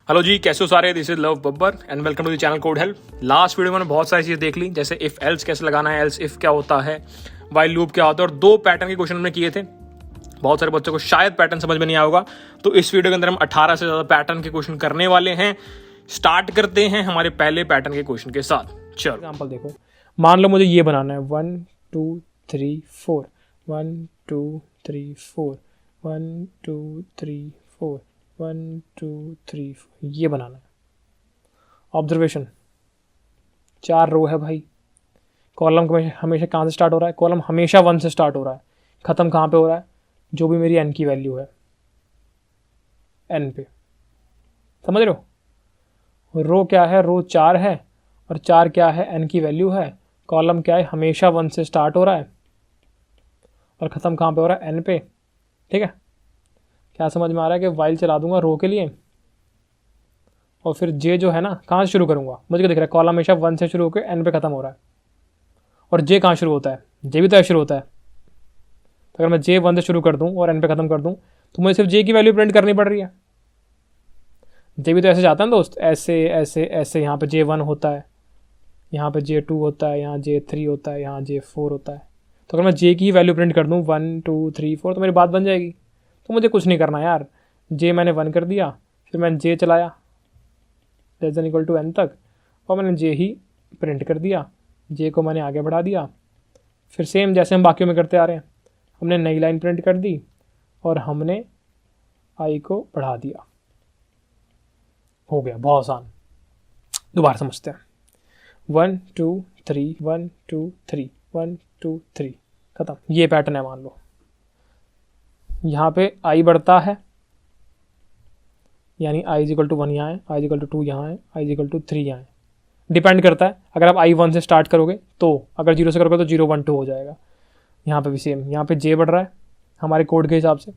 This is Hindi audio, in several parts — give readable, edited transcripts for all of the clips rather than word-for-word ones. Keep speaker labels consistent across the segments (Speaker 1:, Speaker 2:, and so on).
Speaker 1: हेलो जी, कैसे हो सारे। This is Love Babbar and welcome to the channel code help. Last video में मैंने बहुत सारी चीज़ देख ली, जैसे इफ एल्स कैसे लगाना है, एल्स इफ क्या होता है, वाइल लूप क्या होता है, और 2 पैटर्न के क्वेश्चन हमने किए थे। बहुत सारे बच्चों को शायद पैटर्न समझ में नहीं आया होगा, तो इस वीडियो के अंदर हम 18 से ज़्यादा पैटर्न के क्वेश्चन करने वाले हैं। स्टार्ट करते हैं हमारे पहले पैटर्न के क्वेश्चन के साथ। चलो एग्जाम्पल देखो, मान लो मुझे ये बनाना है 1 2 3 4 1 2 3 4 1 2 3 4 1 2 3 4 ये बनाना है। ऑब्जर्वेशन, 4 रो है भाई। कॉलम हमेशा कहाँ से स्टार्ट हो रहा है? कॉलम हमेशा 1 से स्टार्ट हो रहा है। ख़त्म कहाँ पे हो रहा है? जो भी मेरी n की वैल्यू है, n पे। समझ रहे हो? रो क्या है? रो 4 है, और 4 क्या है? n की वैल्यू है। कॉलम क्या है? हमेशा 1 से स्टार्ट हो रहा है, और ख़त्म कहाँ पे हो रहा है? n पे। ठीक है, क्या समझ में आ रहा है कि वाइल चला दूंगा रो के लिए, और फिर जे जो है ना, कहाँ से शुरू करूँगा? मुझे क्या दिख रहा है? कॉलम हमेशा 1 से शुरू होकर n पे ख़त्म हो रहा है, और जे कहाँ शुरू होता है? जे भी तो शुरू होता है। तो अगर मैं जे 1 से शुरू कर दूँ और n पे ख़त्म कर दूँ, तो मुझे सिर्फ जे की वैल्यू प्रिंट करनी पड़ रही है। जे भी तो ऐसे जाता है ना दोस्त, ऐसे ऐसे ऐसे। यहाँ पे J1 होता है, यहाँ पे J2 होता है, यहाँ J3 होता है, यहाँ J4 होता है। तो अगर मैं जे की वैल्यू प्रिंट कर दूँ 1 2 3 4, तो मेरी बात बन जाएगी। तो मुझे कुछ नहीं करना यार, जे मैंने 1 कर दिया, फिर मैंने जे चलाया less than equal to n तक, और मैंने जे ही प्रिंट कर दिया। जे को मैंने आगे बढ़ा दिया, फिर सेम जैसे हम बाकियों में करते आ रहे हैं, हमने नई लाइन प्रिंट कर दी और हमने आई को बढ़ा दिया। हो गया, बहुत आसान। दोबारा समझते हैं। 1 2 3 1 2 3 1 2 3 खत्म। ये पैटर्न है। मान लो यहाँ पे आई बढ़ता है, यानी आई इज इक्वल टू 1 यहाँ है, आई इज इक्वल टू 2 यहाँ है, आई इज इक्वल टू 3 यहाँ है। डिपेंड करता है, अगर आप आई 1 से स्टार्ट करोगे तो, अगर 0 से करोगे तो 0 1 2 हो जाएगा। यहाँ पे भी सेम, यहाँ पे जे बढ़ रहा है हमारे कोड के हिसाब से।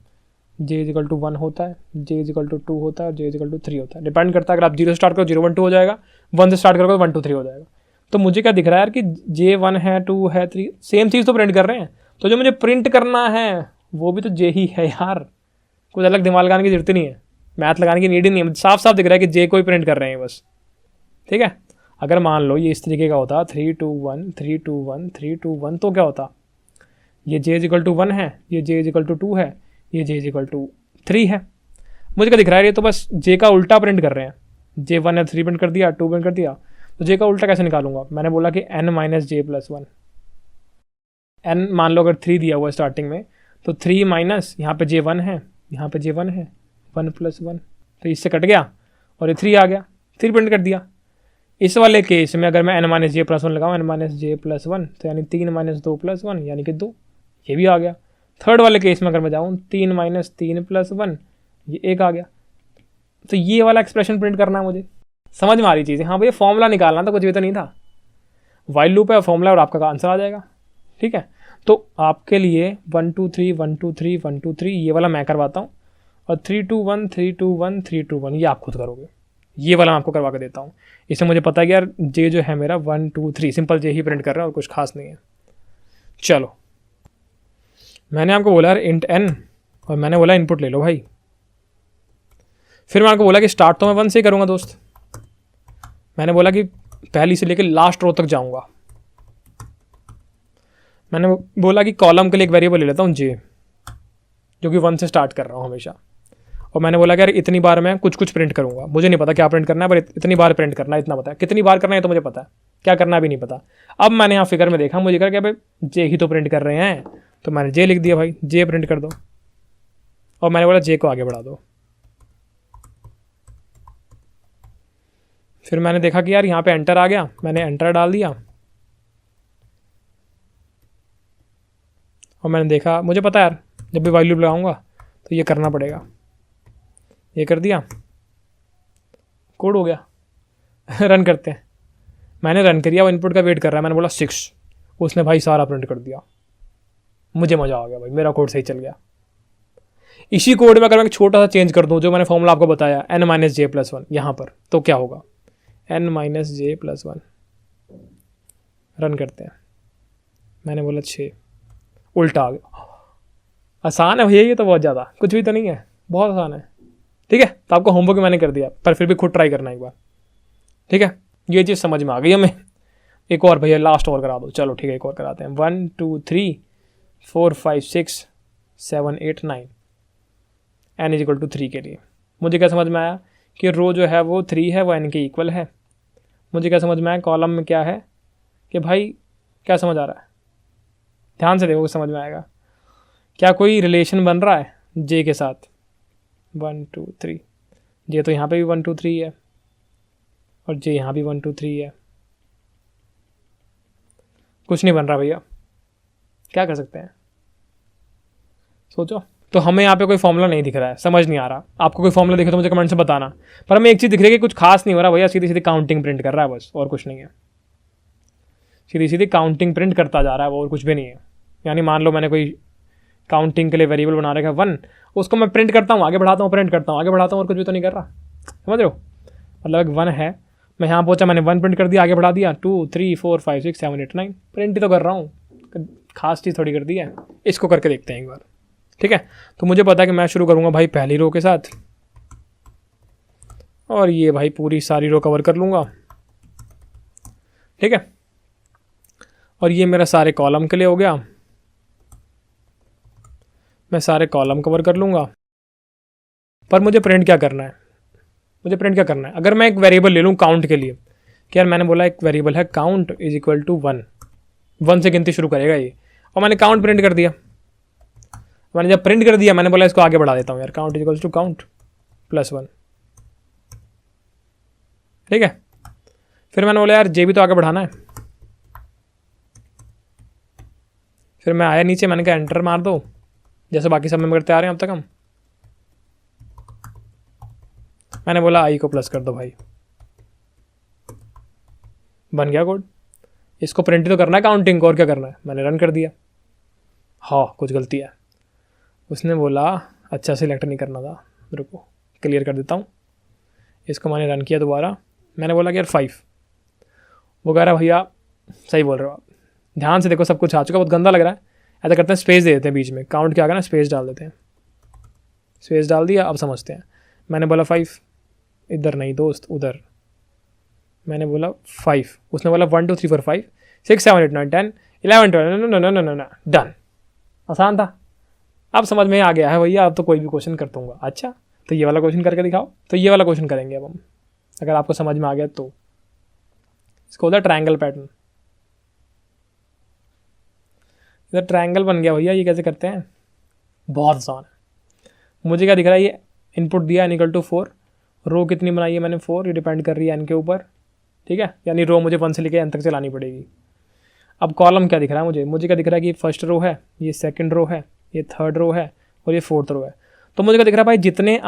Speaker 1: जे इज इक्वल टू 1 होता है, जे इज इक्वल टू 2 होता है, और जे इज इक्वल टू 3 होता है। डिपेंड करता है, अगर आप 0 से स्टार्ट करो 0 1 2 हो जाएगा, 1 से स्टार्ट करोगे तो 1 2 3 हो जाएगा। तो मुझे क्या दिख रहा है यार कि जे 1 है, 2 है, 3, सेम चीज़ तो प्रिंट कर रहे हैं। तो जो मुझे प्रिंट करना है वो भी तो जे ही है यार। कुछ अलग दिमाग लगाने की जरूरत नहीं है, मैथ लगाने की नीड ही नहीं है। साफ साफ दिख रहा है कि जे को ही प्रिंट कर रहे हैं बस। ठीक है, अगर मान लो ये इस तरीके का होता 3 2 1 3 2 1 3 2 1, तो क्या होता? ये जे इज इक्वल टू 1 है, ये जे इज इक्वल टू 2 है, ये जे इज इक्वल टू 3 है। मुझे क्या दिख रहा है? ये तो बस जे का उल्टा प्रिंट कर रहे हैं। जे 1 है, 3 प्रिंट कर दिया, 2 प्रिंट कर दिया। तो जे का उल्टा कैसे निकालूंगा? मैंने बोला कि n माइनस जे प्लस 1। n मान लो अगर 3 दिया हुआ है स्टार्टिंग में, तो 3 माइनस, यहाँ पे J1 है, यहाँ पे J1 है, 1 प्लस 1, तो इससे कट गया और ये 3 आ गया, 3 प्रिंट कर दिया। इस वाले केस में अगर मैं n माइनस जे प्लस 1 लगाऊँ, n माइनस जे प्लस 1, तो यानी 3 माइनस 2 प्लस 1 यानी कि 2, ये भी आ गया। थर्ड वाले केस में अगर मैं जाऊँ 3 माइनस 3 प्लस 1, ये 1 आ गया। तो ये वाला एक्सप्रेशन प्रिंट करना है मुझे। समझ में आ रही चीज़? हाँ भैया, फॉर्मूला निकालना था, कुछ भी तो नहीं था। वाइल लूप है, फॉर्मूला, और आपका आंसर आ जाएगा। ठीक है, तो आपके लिए 1 2 3 1 2 3 1 2 3 ये वाला मैं करवाता हूँ, और 3 2 1 3 2 1 3 2 1 ये आप खुद करोगे। ये वाला मैं आपको करवा के देता हूँ। इससे मुझे पता है कि यार जे जो है मेरा 1 2 3 सिंपल जे ही प्रिंट कर रहा है और कुछ खास नहीं है। चलो, मैंने आपको बोला यार इंट n, और मैंने बोला इनपुट ले लो भाई। फिर मैं आपको बोला कि स्टार्ट तो मैं 1 से ही करूँगा दोस्त। मैंने बोला कि पहली से लेकर लास्ट रो तक जाऊँगा। मैंने बोला कि कॉलम के लिए एक वेरिएबल ले लेता हूँ जे, जो कि 1 से स्टार्ट कर रहा हूँ हमेशा। और मैंने बोला कि यार इतनी बार मैं कुछ कुछ प्रिंट करूँगा। मुझे नहीं पता क्या प्रिंट करना है, पर इतनी बार प्रिंट करना है, इतना पता है। कितनी बार करना है तो मुझे पता है, क्या करना भी नहीं पता। अब मैंने यहाँ फिगर में देखा, मुझे कहा कि भाई जे ही तो प्रिंट कर रहे हैं, तो मैंने जे लिख दिया भाई, जे प्रिंट कर दो। और मैंने बोला जे को आगे बढ़ा दो। फिर मैंने देखा कि यार यहाँ पे एंटर आ गया, मैंने एंटर डाल दिया, और मैंने देखा, मुझे पता है यार जब भी वाइल लूप लगाऊंगा तो ये करना पड़ेगा। ये कर दिया, कोड हो गया। रन करते हैं। मैंने रन किया, वो इनपुट का वेट कर रहा है। मैंने बोला 6, उसने भाई सारा प्रिंट कर दिया। मुझे मज़ा आ गया भाई, मेरा कोड सही चल गया। इसी कोड में अगर मैं छोटा सा चेंज कर दूं, जो मैंने फॉर्मूला आपको बताया n माइनस जे प्लस 1 यहाँ पर, तो क्या होगा? n माइनस जे प्लस 1। रन करते हैं। मैंने बोला 6, उल्टा आ गया। आसान है भैया, ये तो बहुत ज़्यादा कुछ भी तो नहीं है, बहुत आसान है। ठीक है, तो आपको होमवर्क मैंने कर दिया, पर फिर भी खुद ट्राई करना एक बार, ठीक है। ये चीज़ समझ में आ गई हमें। एक और भैया लास्ट और करा दो, चलो ठीक है एक और कराते हैं। 1 2 3 4 5 6 7 8 9 n इज इक्वल टू 3 के लिए मुझे क्या समझ में आया कि रो जो है वो 3 है, वो n के इक्वल है। मुझे क्या समझ में आया कॉलम में क्या है कि भाई क्या समझ आ रहा है, ध्यान से देखो समझ में आएगा। क्या कोई रिलेशन बन रहा है जे के साथ, 1 2 3, जे तो यहाँ पे भी 1 2 3 है और जे यहाँ भी 1 2 3 है, कुछ नहीं बन रहा भैया, क्या कर सकते हैं, सोचो। तो हमें यहाँ पे कोई फॉर्मूला नहीं दिख रहा है, समझ नहीं आ रहा। आपको कोई फॉर्मूला दिखे तो मुझे कमेंट से बताना, पर हमें एक चीज़ दिख रही है कि कुछ खास नहीं हो रहा भैया, सीधी सीधी काउंटिंग प्रिंट कर रहा है बस, और कुछ नहीं है। सीधी सीधी काउंटिंग प्रिंट करता जा रहा है वो, और कुछ भी नहीं है। यानी मान लो मैंने कोई काउंटिंग के लिए वेरिएबल बना रखा है 1, उसको मैं प्रिंट करता हूँ, आगे बढ़ाता हूँ, प्रिंट करता हूँ, आगे बढ़ाता हूँ, और कुछ भी तो नहीं कर रहा, समझ रहे हो। मतलब एक 1 है, मैं यहाँ पहुँचा, मैंने 1 प्रिंट कर दिया, आगे बढ़ा दिया 2 3 4 5 6 7 8 9, प्रिंट ही तो कर रहा हूँ, खास चीज़ थोड़ी कर दी है। इसको करके देखते हैं एक बार, ठीक है। तो मुझे पता है कि मैं शुरू करूँगा भाई पहली रो के साथ, और ये भाई पूरी सारी रो कवर कर लूँगा, ठीक है। और ये मेरा सारे कॉलम के लिए हो गया, मैं सारे कॉलम कवर कर लूँगा। पर मुझे प्रिंट क्या करना है, मुझे प्रिंट क्या करना है। अगर मैं एक वेरिएबल ले लूँ काउंट के लिए, कि यार मैंने बोला एक वेरिएबल है काउंट इज इक्वल टू 1 से गिनती शुरू करेगा ये, और मैंने काउंट प्रिंट कर दिया। मैंने जब प्रिंट कर दिया, मैंने बोला इसको आगे बढ़ा देता हूँ यार, count is equal to count +1, ठीक है। फिर मैंने बोला यार जे भी तो आगे बढ़ाना है, फिर मैं आया नीचे, मैंने कहा एंटर मार दो, जैसे बाकी सब में करते आ रहे हैं अब तक हम। मैंने बोला आई को प्लस कर दो भाई, बन गया कोड। इसको प्रिंट तो करना है काउंटिंग को, और क्या करना है। मैंने रन कर दिया, हाँ कुछ गलती है। उसने बोला अच्छा सिलेक्ट नहीं करना था, मेरे को क्लियर कर देता हूँ। इसको मैंने रन किया दोबारा, मैंने बोला कि यार 5, वो कह रहा भैया सही बोल रहे हो आप, ध्यान से देखो सब कुछ आ चुका, बहुत गंदा लग रहा है। ऐसा करते हैं स्पेस दे देते हैं बीच में, काउंट क्या आएगा ना स्पेस डाल देते हैं, स्पेस डाल दिया। अब समझते हैं, मैंने बोला 5, इधर नहीं दोस्त उधर, मैंने बोला 5, उसने बोला 1 2 3 4 5 6 7 8 9 10 11 12 डन। आसान था, अब समझ में आ गया है भैया, अब तो कोई भी क्वेश्चन कर दूंगा। अच्छा तो ये वाला क्वेश्चन करके दिखाओ, तो ये वाला क्वेश्चन करेंगे अब हम, अगर आपको समझ में आ गया तो। इसको होता है ट्रायंगल पैटर्न, इधर ट्रायंगल बन गया भैया। ये कैसे करते हैं, बहुत आसान है। मुझे क्या दिख रहा है, ये इनपुट दिया n = 4, रो कितनी बनाई है मैंने 4, ये डिपेंड कर रही है n के ऊपर, ठीक है। यानी रो मुझे 1 से लेकर n तक चलानी पड़ेगी। अब कॉलम क्या दिख रहा है मुझे क्या दिख रहा है कि ये फर्स्ट रो है, ये सेकंड रो है, ये थर्ड रो है, और ये फोर्थ रो है। तो मुझे क्या दिख रहा है भाई, जितने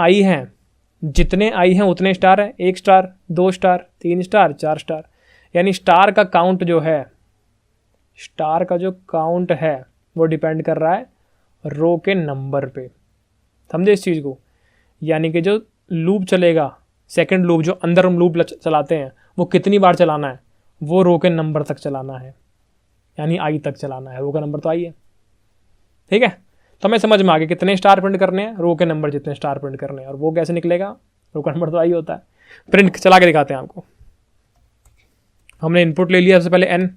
Speaker 1: आई हैं उतने स्टार है, 1 स्टार 2 स्टार 3 स्टार 4 स्टार। यानी स्टार का काउंट जो है, स्टार का जो काउंट है वो डिपेंड कर रहा है रो के नंबर पे, समझे इस चीज़ को। यानी कि जो लूप चलेगा, सेकंड लूप जो अंदर हम लूप चलाते हैं, वो कितनी बार चलाना है, वो रो के नंबर तक चलाना है, यानी आई तक चलाना है। रो का नंबर तो आई है, ठीक है। तो हमें समझ में आ गया कितने स्टार प्रिंट करने हैं, रो के नंबर जितने स्टार प्रिंट करने हैं। और वो कैसे निकलेगा, रो का नंबर तो आई होता है। प्रिंट चला के दिखाते हैं आपको। हमने इनपुट ले लिया सबसे पहले n,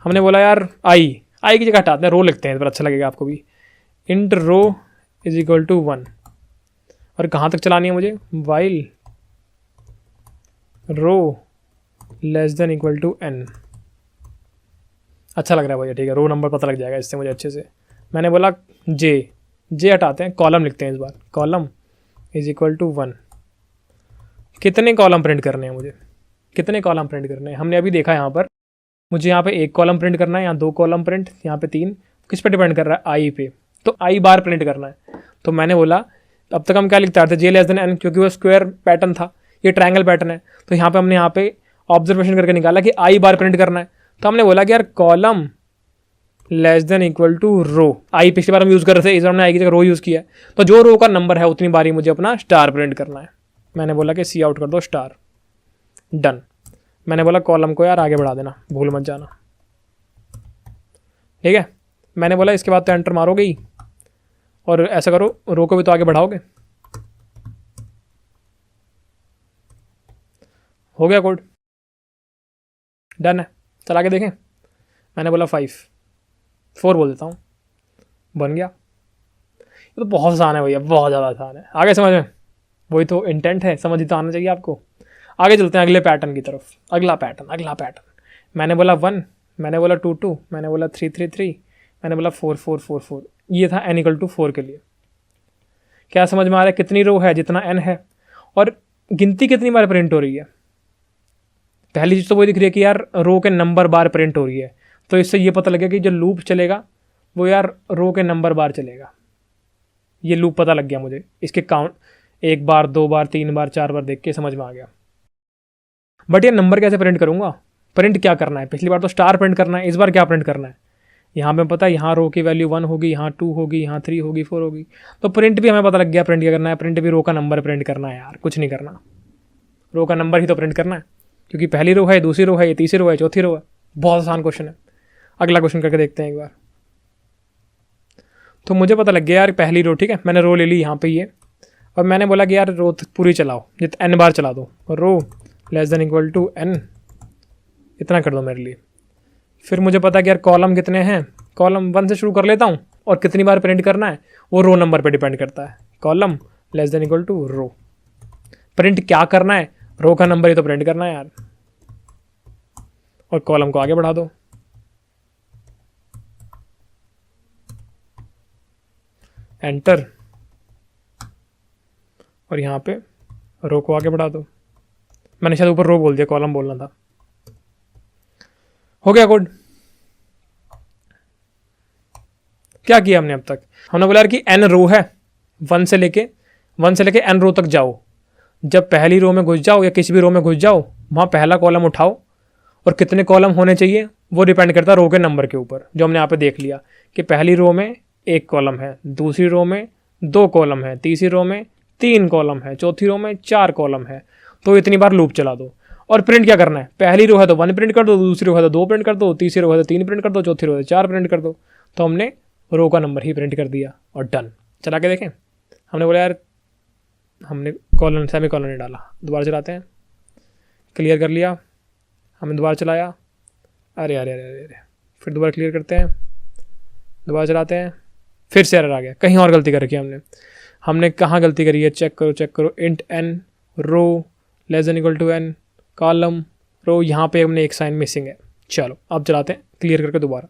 Speaker 1: हमने बोला यार आई की जगह हटाते हैं, रो लिखते हैं, पर अच्छा लगेगा आपको भी। Int row is equal to 1, और कहाँ तक चलानी है मुझे, while row less than equal to n। अच्छा लग रहा है भैया, ठीक है, रो नंबर पता लग जाएगा इससे मुझे अच्छे से। मैंने बोला जे हटाते हैं, कॉलम लिखते हैं इस बार, कॉलम इज इक्वल टू 1। कितने कॉलम प्रिंट करने हैं मुझे, कितने कॉलम प्रिंट करने हैं। हमने अभी देखा यहाँ पर, मुझे यहाँ पे 1 कॉलम प्रिंट करना है, यहाँ 2 कॉलम प्रिंट, यहाँ पे 3। किस पे डिपेंड कर रहा है, आई पे, तो आई बार प्रिंट करना है। तो मैंने बोला अब तक हम क्या लिखते थे, जे लेस देन n, क्योंकि वो स्क्वायर पैटर्न था, ये ट्रायंगल पैटर्न है। तो यहाँ पे हमने यहाँ पे ऑब्जर्वेशन करके निकाला कि आई बार प्रिंट करना है। तो हमने बोला कि यार column less than equal to row, आई पिछली बार हम यूज़ कर रहे थे, इस बार हमने आई की जगह रो यूज़ किया है। तो जो रो का नंबर है उतनी बारी मुझे अपना स्टार प्रिंट करना है। मैंने बोला कि सी आउट कर दो स्टार, डन। मैंने बोला कॉलम को यार आगे बढ़ा देना, भूल मत जाना, ठीक है। मैंने बोला इसके बाद तो एंटर मारोगे ही, और ऐसा करो रो को भी तो आगे बढ़ाओगे, हो गया कोड, डन है। चला के देखें, मैंने बोला 4 बोल देता हूँ, बन गया। ये तो बहुत आसान है भैया, बहुत ज़्यादा आसान है। आगे समझ में, वही तो इंटेंट है, समझ ही तो आना चाहिए आपको। आगे चलते हैं अगले पैटर्न की तरफ। अगला पैटर्न मैंने बोला 1, मैंने बोला 2 2, मैंने बोला 3 3 3, मैंने बोला 4 4 4 4। ये था n = 4 के लिए। क्या समझ में आ रहा है? कितनी रो है? जितना n है। और गिनती कितनी बार प्रिंट हो रही है? पहली चीज़ तो वही दिख रही है कि यार रो के नंबर बार प्रिंट हो रही है, तो इससे ये पता लगेगा कि जो लूप चलेगा वो यार रो के नंबर बार चलेगा। ये लूप पता लग गया मुझे, इसके काउंट 1 बार 2 बार 3 बार 4 बार देख के समझ में आ गया। बट ये नंबर कैसे प्रिंट करूँगा? प्रिंट क्या करना है? पिछली बार तो स्टार प्रिंट करना है, इस बार क्या प्रिंट करना है? यहाँ पे पता है, यहाँ रो की वैल्यू 1 होगी, यहाँ 2 होगी, यहाँ 3 होगी, 4 होगी। तो प्रिंट भी हमें पता लग गया प्रिंट क्या करना है। प्रिंट भी रो का नंबर प्रिंट करना है यार, कुछ नहीं करना, रो का नंबर ही तो प्रिंट करना है, क्योंकि पहली रो है, दूसरी रो है, ये तीसरी रो है, चौथी रो है। बहुत आसान क्वेश्चन है। अगला क्वेश्चन करके देखते हैं एक बार। तो मुझे पता लग गया यार पहली रो, ठीक है, मैंने रो ले ली यहाँ पे ये, और मैंने बोला कि यार रो पूरी चलाओ, जितना n बार चला दो, रो <= n, इतना कर दो मेरे लिए। फिर मुझे पता कि यार कॉलम कितने हैं, कॉलम 1 से शुरू कर लेता हूँ, और कितनी बार प्रिंट करना है वो रो नंबर पे डिपेंड करता है। कॉलम <= रो, प्रिंट क्या करना है? रो का नंबर ही तो प्रिंट करना है यार। और कॉलम को आगे बढ़ा दो, एंटर, और यहाँ पे रो को आगे बढ़ा दो। मैंने शायद ऊपर रो बोल दिया, कॉलम बोलना था। हो गया कोड। क्या किया हमने अब तक? हमने बोला यार कि n रो है, 1 से लेके n रो तक जाओ। जब पहली रो में घुस जाओ या किसी भी रो में घुस जाओ, वहाँ पहला कॉलम उठाओ, और कितने कॉलम होने चाहिए वो डिपेंड करता है रो के नंबर के ऊपर। जो हमने यहाँ पे देख लिया कि पहली रो में 1 कॉलम है, दूसरी रो में 2 कॉलम है, तीसरी रो में 3 कॉलम है, चौथी रो में 4 कॉलम है। तो इतनी बार लूप चला दो। और प्रिंट क्या करना है? पहली रो है तो 1 प्रिंट कर दो, दूसरी रो है तो 2 प्रिंट कर दो, तीसरी रो है तो 3 प्रिंट कर दो, चौथी रो है तो 4 प्रिंट कर दो। तो हमने रो का नंबर ही प्रिंट कर दिया और डन। चला के देखें। हमने बोला यार हमने कॉलन सेमी कॉलन नहीं डाला, दोबारा चलाते हैं। क्लियर कर लिया, हमने दोबारा चलाया, अरे अरे अरे अरे, फिर दोबारा क्लियर करते हैं, दोबारा चलाते हैं, फिर से एरर आ गया। कहीं और गलती कर रखी है हमने कहाँ गलती करी है? चेक करो। इंट n रो n कॉलम रो, यहाँ पे हमने एक साइन मिसिंग है। चलो अब चलाते हैं, क्लियर करके दोबारा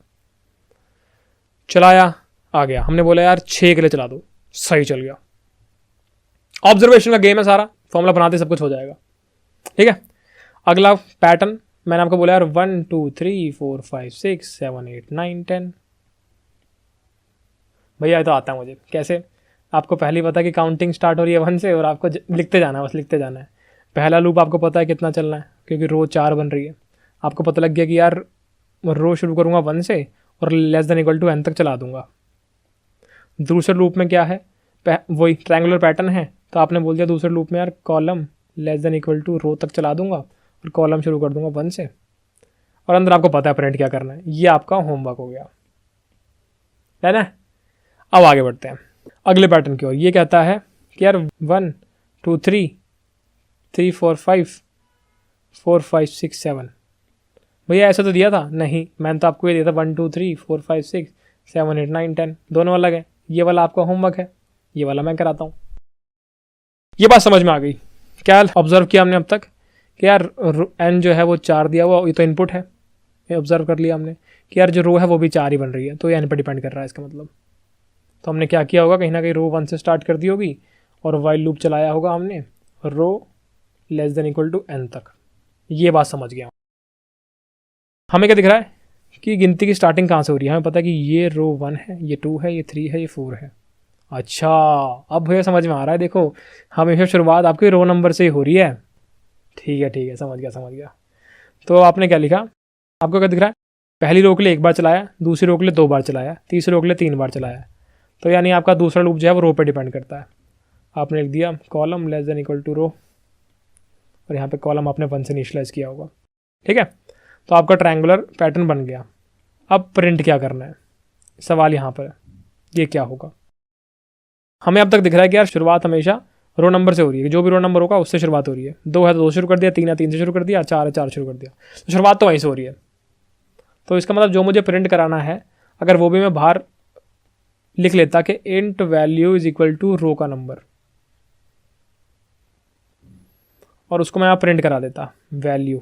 Speaker 1: चलाया, आ गया। हमने बोला यार 6 के लिए चला दो, सही चल गया। ऑब्जर्वेशन का गेम है सारा, फॉर्मूला बनाते सब कुछ हो जाएगा, ठीक है। अगला पैटर्न मैंने आपको बोला यार 1 2 3 4 5 6 7 8 9 10। भैया ये तो आता है मुझे। कैसे? आपको पहले पता है कि काउंटिंग स्टार्ट हो रही है 1 से, और आपको लिखते जाना है, बस लिखते जाना है। पहला लूप आपको पता है कितना चलना है, क्योंकि रो 4 बन रही है। आपको पता लग गया कि यार रो शुरू करूँगा 1 से और n तक चला दूंगा। दूसरे लूप में क्या है? वही ट्रायंगुलर पैटर्न है, तो आपने बोल दिया दूसरे लूप में यार कॉलम रो तक चला दूंगा और कॉलम शुरू कर दूंगा 1 से, और अंदर आपको पता है प्रिंट क्या करना है। ये आपका होमवर्क हो गया, है ना। अब आगे बढ़ते हैं अगले पैटर्न की ओर। ये कहता है कि यार 1 2 3 3 4 5 4 5 6 7। भैया ऐसा तो दिया था? नहीं, मैंने तो आपको ये दिया था 1 2 3 4 5 6 7 8 9 10, दोनों अलग है। ये वाला आपका होमवर्क है, ये वाला मैं कराता हूँ। ये बात समझ में आ गई? क्या ऑब्जर्व किया हमने अब तक कि यार n जो है वो 4 दिया हुआ, ये तो इनपुट है। ये ऑब्जर्व कर लिया हमने कि यार जो रो है वो भी 4 ही बन रही है, तो ये n पर डिपेंड कर रहा है इसका मतलब। तो हमने क्या किया होगा, कहीं ना कहीं रो 1 से स्टार्ट कर दी होगी और वाइल लूप चलाया होगा हमने रो n तक। ये बात समझ गया। हमें क्या दिख रहा है कि गिनती की स्टार्टिंग कहाँ से हो रही है? हमें पता है कि ये रो 1 है, ये 2 है, ये 3 है, ये 4 है। अच्छा, अब भैया समझ में आ रहा है। देखो हमेशा शुरुआत आपकी रो नंबर से ही हो रही है। ठीक है, समझ गया। तो आपने क्या लिखा? आपको क्या दिख रहा है? पहली रो के लिए 1 बार चलाया, दूसरी रो के लिए 2 बार चलाया, तीसरी रो के लिए 3 बार चलाया। तो यानी आपका दूसरा लूप जो है वो रो पे डिपेंड करता है। आपने लिख दिया कॉलम <= रो, और यहाँ पे कॉलम आपने 1 से इनिशियलाइज किया होगा, ठीक है। तो आपका ट्रायंगुलर पैटर्न बन गया। अब प्रिंट क्या करना है? सवाल यहाँ पर ये क्या होगा? हमें अब तक दिख रहा है कि यार शुरुआत हमेशा रो नंबर से हो रही है, जो भी रो नंबर होगा उससे शुरुआत हो रही है। 2 है तो 2 शुरू कर दिया, 3 है 3 से शुरू कर दिया, 4 है 4 शुरू कर दिया, तो शुरुआत तो वहीं से हो रही है। तो इसका मतलब जो मुझे प्रिंट कराना है, अगर वो भी मैं बाहर लिख लेता कि int value is equal to row का नंबर, और उसको मैं यहाँ प्रिंट करा देता वैल्यू,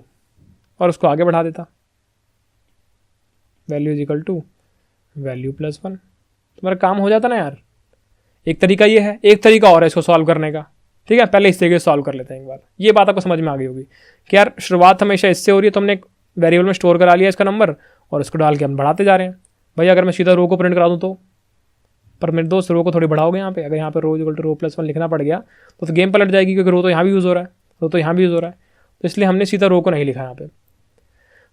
Speaker 1: और उसको आगे बढ़ा देता value is equal to value plus 1, तो मेरा काम हो जाता ना यार। एक तरीका ये है, एक तरीका और है इसको सॉल्व करने का, ठीक है। पहले इस तरीके से सॉल्व कर लेते हैं एक बार। ये बात आपको समझ में आ गई होगी कि यार शुरुआत हमेशा इससे हो रही है, तो हमने एक वेरिएबल में स्टोर करा लिया इसका नंबर, और उसको डाल के हम बढ़ाते जा रहे हैं। भाई अगर मैं सीधा रो को प्रिंट करा दूँ तो, पर मेरे दोस्त रो को थोड़ी बढ़ाओगे यहाँ पे। अगर यहाँ पे rho equal to row plus 1 लिखना पड़ गया तो गेम पलट जाएगी, क्योंकि रो तो यहाँ भी यूज़ हो रहा है, रो तो यहाँ भी यूज़ हो रहा है। तो इसलिए हमने सीधा रो को नहीं लिखा यहाँ पे।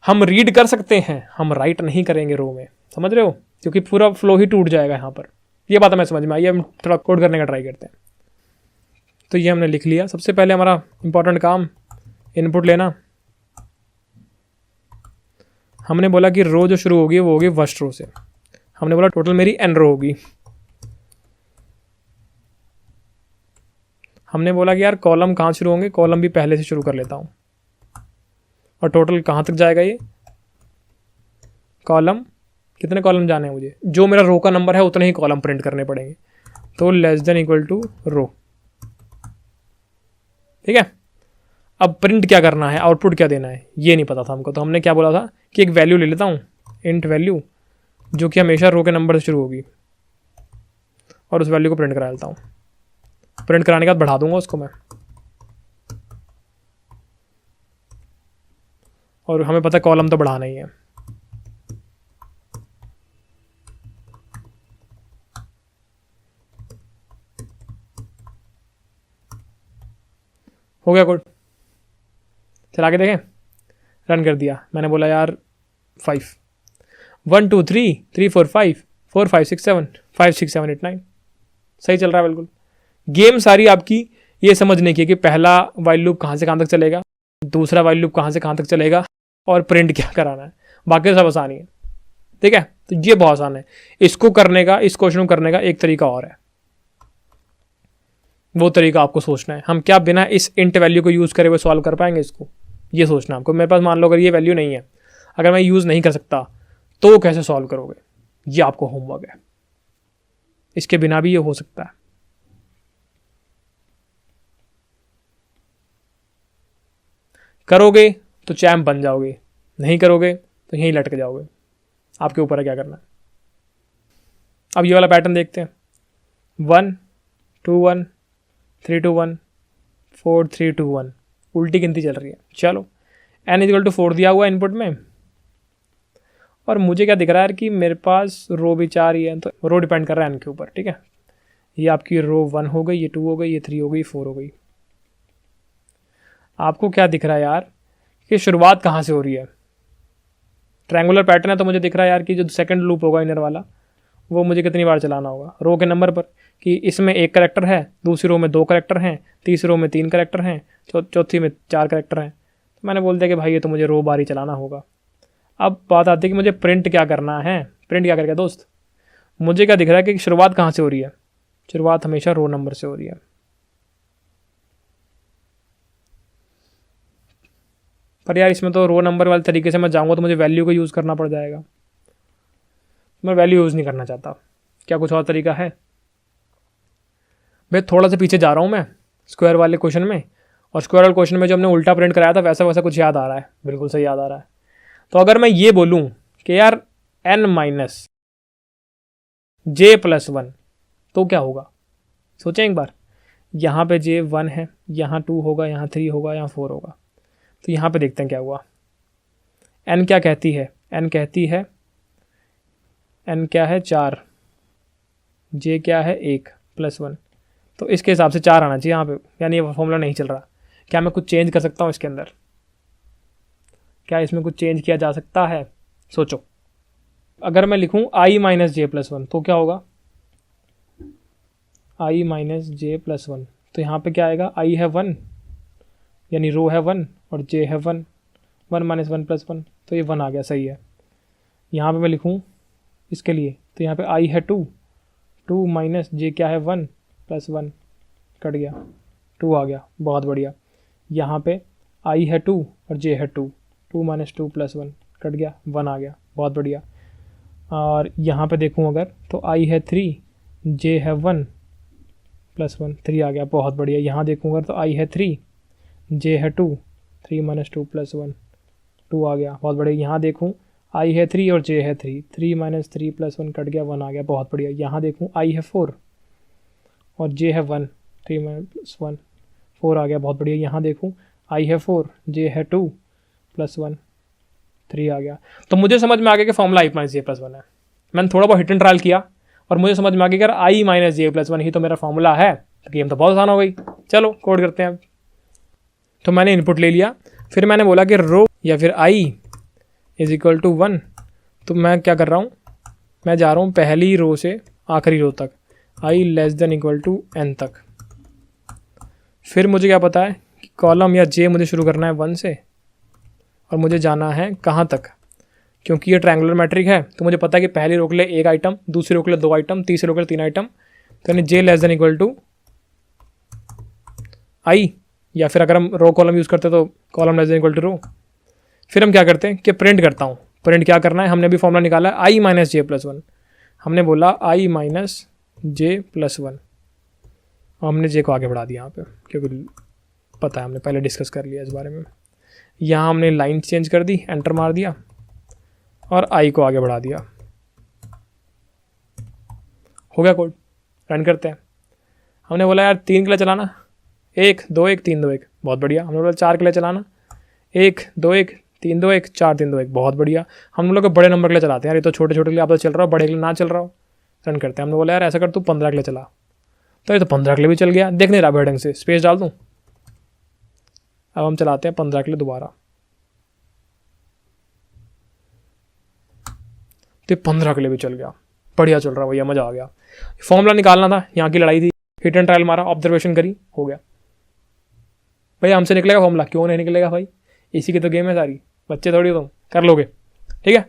Speaker 1: हम रीड कर सकते हैं, हम राइट नहीं करेंगे रो में, समझ रहे हो, क्योंकि पूरा फ्लो ही टूट जाएगा यहाँ पर। ये बात हमें समझ में आई, हम थोड़ा कोड करने का ट्राई करते हैं। तो ये हमने लिख लिया। सबसे पहले हमारा इंपॉर्टेंट काम इनपुट लेना। हमने बोला कि रो जो शुरू होगी वो होगी फर्स्ट रो से। हमने बोला टोटल मेरी n रो होगी। हमने बोला कि यार कॉलम कहाँ शुरू होंगे, कॉलम भी पहले से शुरू कर लेता हूँ। और टोटल कहाँ तक जाएगा ये कॉलम, कितने कॉलम जाने हैं मुझे, जो मेरा रो का नंबर है उतने ही कॉलम प्रिंट करने पड़ेंगे। तो लेस देन इक्वल टू रो, ठीक है। अब प्रिंट क्या करना है, आउटपुट क्या देना है, ये नहीं पता था हमको। तो हमने क्या बोला था कि एक वैल्यू ले लेता हूँ, इंट वैल्यू, जो कि हमेशा रो के नंबर से शुरू होगी, और उस वैल्यू को प्रिंट करा लेता हूँ। प्रिंट कराने के बाद बढ़ा दूंगा उसको मैं, और हमें पता है कॉलम तो बढ़ाना ही है। हो गया कोड, चला के देखें। रन कर दिया, मैंने बोला यार 5 1 2 3 3 4 5 4 5 6 7 5 6 7 8 9, सही चल रहा है बिल्कुल। गेम सारी आपकी ये समझने की है कि पहला वाइल लूप कहाँ से कहाँ तक चलेगा, दूसरा वाइल लूप कहाँ से कहाँ तक चलेगा, और प्रिंट क्या कराना है। बाकी सब आसान ही है, ठीक है। तो ये बहुत आसान है। इसको करने का, इस क्वेश्चन को करने का एक तरीका और है, वो तरीका आपको सोचना है। हम क्या बिना इस इंट वैल्यू को यूज़ करे हुए सॉल्व कर पाएंगे इसको, ये सोचना आपको। मेरे पास मान लो अगर ये वैल्यू नहीं है, अगर मैं यूज़ नहीं कर सकता, तो कैसे सॉल्व करोगे, ये आपको होमवर्क है। इसके बिना भी ये हो सकता है। करोगे तो चैम्प बन जाओगे, नहीं करोगे तो यहीं लटक जाओगे। आपके ऊपर है क्या करना है। अब ये वाला पैटर्न देखते हैं। 1 2 1 3 2 1 4 3 2 1, उल्टी गिनती चल रही है। चलो n इक्वल टू 4 दिया हुआ इनपुट में, और मुझे क्या दिख रहा है कि मेरे पास रो भी 4 ही है, तो रो डिपेंड कर रहा है n के ऊपर, ठीक है। ये आपकी रो 1 हो गई, ये 2 हो गई, ये 3 हो गई, 4 हो गई। आपको क्या दिख रहा है यार कि शुरुआत कहाँ से हो रही है। ट्रायंगुलर पैटर्न है, तो मुझे दिख रहा है यार कि जो सेकंड लूप होगा इनर वाला, वो मुझे कितनी बार चलाना होगा रो के नंबर पर, कि इसमें 1 करेक्टर है, दूसरी रो में 2 करेक्टर हैं, तीसरी रो में 3 करेक्टर हैं, चौथी में 4 करेक्टर हैं। तो मैंने बोल दिया कि भाई ये तो मुझे रो बार ही चलाना होगा। अब बात आती है कि मुझे प्रिंट क्या करना है। प्रिंट क्या करेगा दोस्त, मुझे क्या दिख रहा है कि शुरुआत कहाँ से हो रही है, शुरुआत हमेशा रो नंबर से हो रही है। पर यार इसमें तो रो नंबर वाले तरीके से मैं जाऊँगा तो मुझे वैल्यू को यूज़ करना पड़ जाएगा। मैं वैल्यू यूज़ नहीं करना चाहता। क्या कुछ और तरीका है। भाई थोड़ा सा पीछे जा रहा हूँ मैं स्क्वायर वाले क्वेश्चन में, और स्क्वायर वाले क्वेश्चन में जो हमने उल्टा प्रिंट कराया था वैसा वैसा कुछ याद आ रहा है, बिल्कुल सही याद आ रहा है। तो अगर मैं ये बोलूँ कि यार n माइनस जे प्लस 1, तो क्या होगा, सोचें एक बार। यहाँ पे j 1 है, यहाँ 2 होगा, यहाँ 3 होगा, यहाँ 4 होगा। तो यहाँ पे देखते हैं क्या हुआ। n क्या कहती है, n कहती है, n क्या है 4, j क्या है 1 प्लस 1। तो इसके हिसाब से 4 आना चाहिए यहाँ पे, यानी ये फॉर्मूला नहीं चल रहा। क्या मैं कुछ चेंज कर सकता हूँ इसके अंदर, क्या इसमें कुछ चेंज किया जा सकता है, सोचो। अगर मैं लिखूँ i माइनस जे प्लस 1, तो क्या होगा, i माइनस जे प्लस 1। तो यहाँ पे क्या आएगा, i है 1, यानी रो है 1, और j है 1, 1 माइनस 1 प्लस 1, तो ये 1 आ गया, सही है। यहाँ पे मैं लिखूँ इसके लिए, तो यहाँ पे i है 2 माइनस j क्या है 1 प्लस 1, कट गया, 2 आ गया, बहुत बढ़िया। यहाँ पे आई है 2 और जे है 2, 2 - 2 + 1 कट गया, 1 आ गया, बहुत बढ़िया। और यहाँ पे देखूँ अगर तो आई है 3, जे है 1 + 1, 3 आ गया, बहुत बढ़िया। यहाँ देखूँगा तो आई है 3, जे है 2, 3 - 2 + 1, 2 आ गया, बहुत बढ़िया। यहाँ देखूँ आई है 3 और जे है 3, 3 - 3 + 1 कट गया, 1 आ गया, बहुत बढ़िया। यहाँ देखूँ आई है 4 और जे है 1, 3 - 1, 4 आ गया, बहुत बढ़िया। यहाँ देखूँ आई है 4, जे है 2 + 1, 3 आ गया। तो मुझे समझ में आ गया कि फॉर्मूला i - j + 1 है। मैंने थोड़ा बहुत हिट एंड ट्रायल किया और मुझे समझ में आ गया कि अगर i - j + 1 ही तो मेरा फॉर्मूला है तो गेम तो बहुत आसान हो गई। चलो कोड करते हैं अब। तो मैंने इनपुट ले लिया, फिर मैंने बोला कि रो या फिर i = 1। तो मैं क्या कर रहा हूँ, मैं जा रहा हूँ पहली रो से आखिरी रो तक, i <= n तक। फिर मुझे क्या पता है कि कॉलम या जे मुझे शुरू करना है 1 से और मुझे जाना है कहाँ तक, क्योंकि ये ट्रायंगुलर मैट्रिक है तो मुझे पता है कि पहली रो के लिए 1 आइटम, दूसरी रो के लिए 2 आइटम, तीसरी रो के लिए 3 आइटम। तो यानी j <= i, या फिर अगर हम रो कॉलम यूज़ करते तो कॉलम <= रो। फिर हम क्या करते हैं कि प्रिंट करता हूँ। प्रिंट क्या करना है, हमने भी फॉर्मूला निकाला है i - j + 1। हमने बोला i - j + 1 और हमने जे को आगे बढ़ा दिया यहाँ पे, क्योंकि पता है हमने पहले डिस्कस कर लिया इस बारे में। यहाँ हमने लाइन चेंज कर दी, एंटर मार दिया और i को आगे बढ़ा दिया। हो गया कोड, रन करते हैं। हमने बोला यार 3 के लिए चलाना, 1 2 1 3 2 1, बहुत बढ़िया। हमने बोला 4 के लिए चलाना, 1 2 1 3 2 1 4 3 2 1, बहुत बढ़िया। हम लोग बड़े नंबर के लिए चलाते हैं यार, ये तो छोटे छोटे के लिए आप तो चल रहा हो, बड़े के लिए ना चल रहा हो। रन करते हैं। हमने बोला यार ऐसा कर तू 15 के लिए चला, तो ये तो 15 के लिए भी चल गया, देख नहीं रहा भाई ढंग से, स्पेस डाल दूँ। अब हम चलाते हैं 15 के लिए दोबारा, तो 15 के लिए भी चल गया, बढ़िया चल रहा भैया, मज़ा आ गया। फॉर्मूला निकालना था, यहाँ की लड़ाई थी, हिट एंड ट्रायल मारा, ऑब्जर्वेशन करी, हो गया। भैया हमसे निकलेगा फॉर्मूला, क्यों नहीं निकलेगा भाई, इसी की तो गेम है सारी, बच्चे थोड़ी तुम कर लोगे। ठीक है,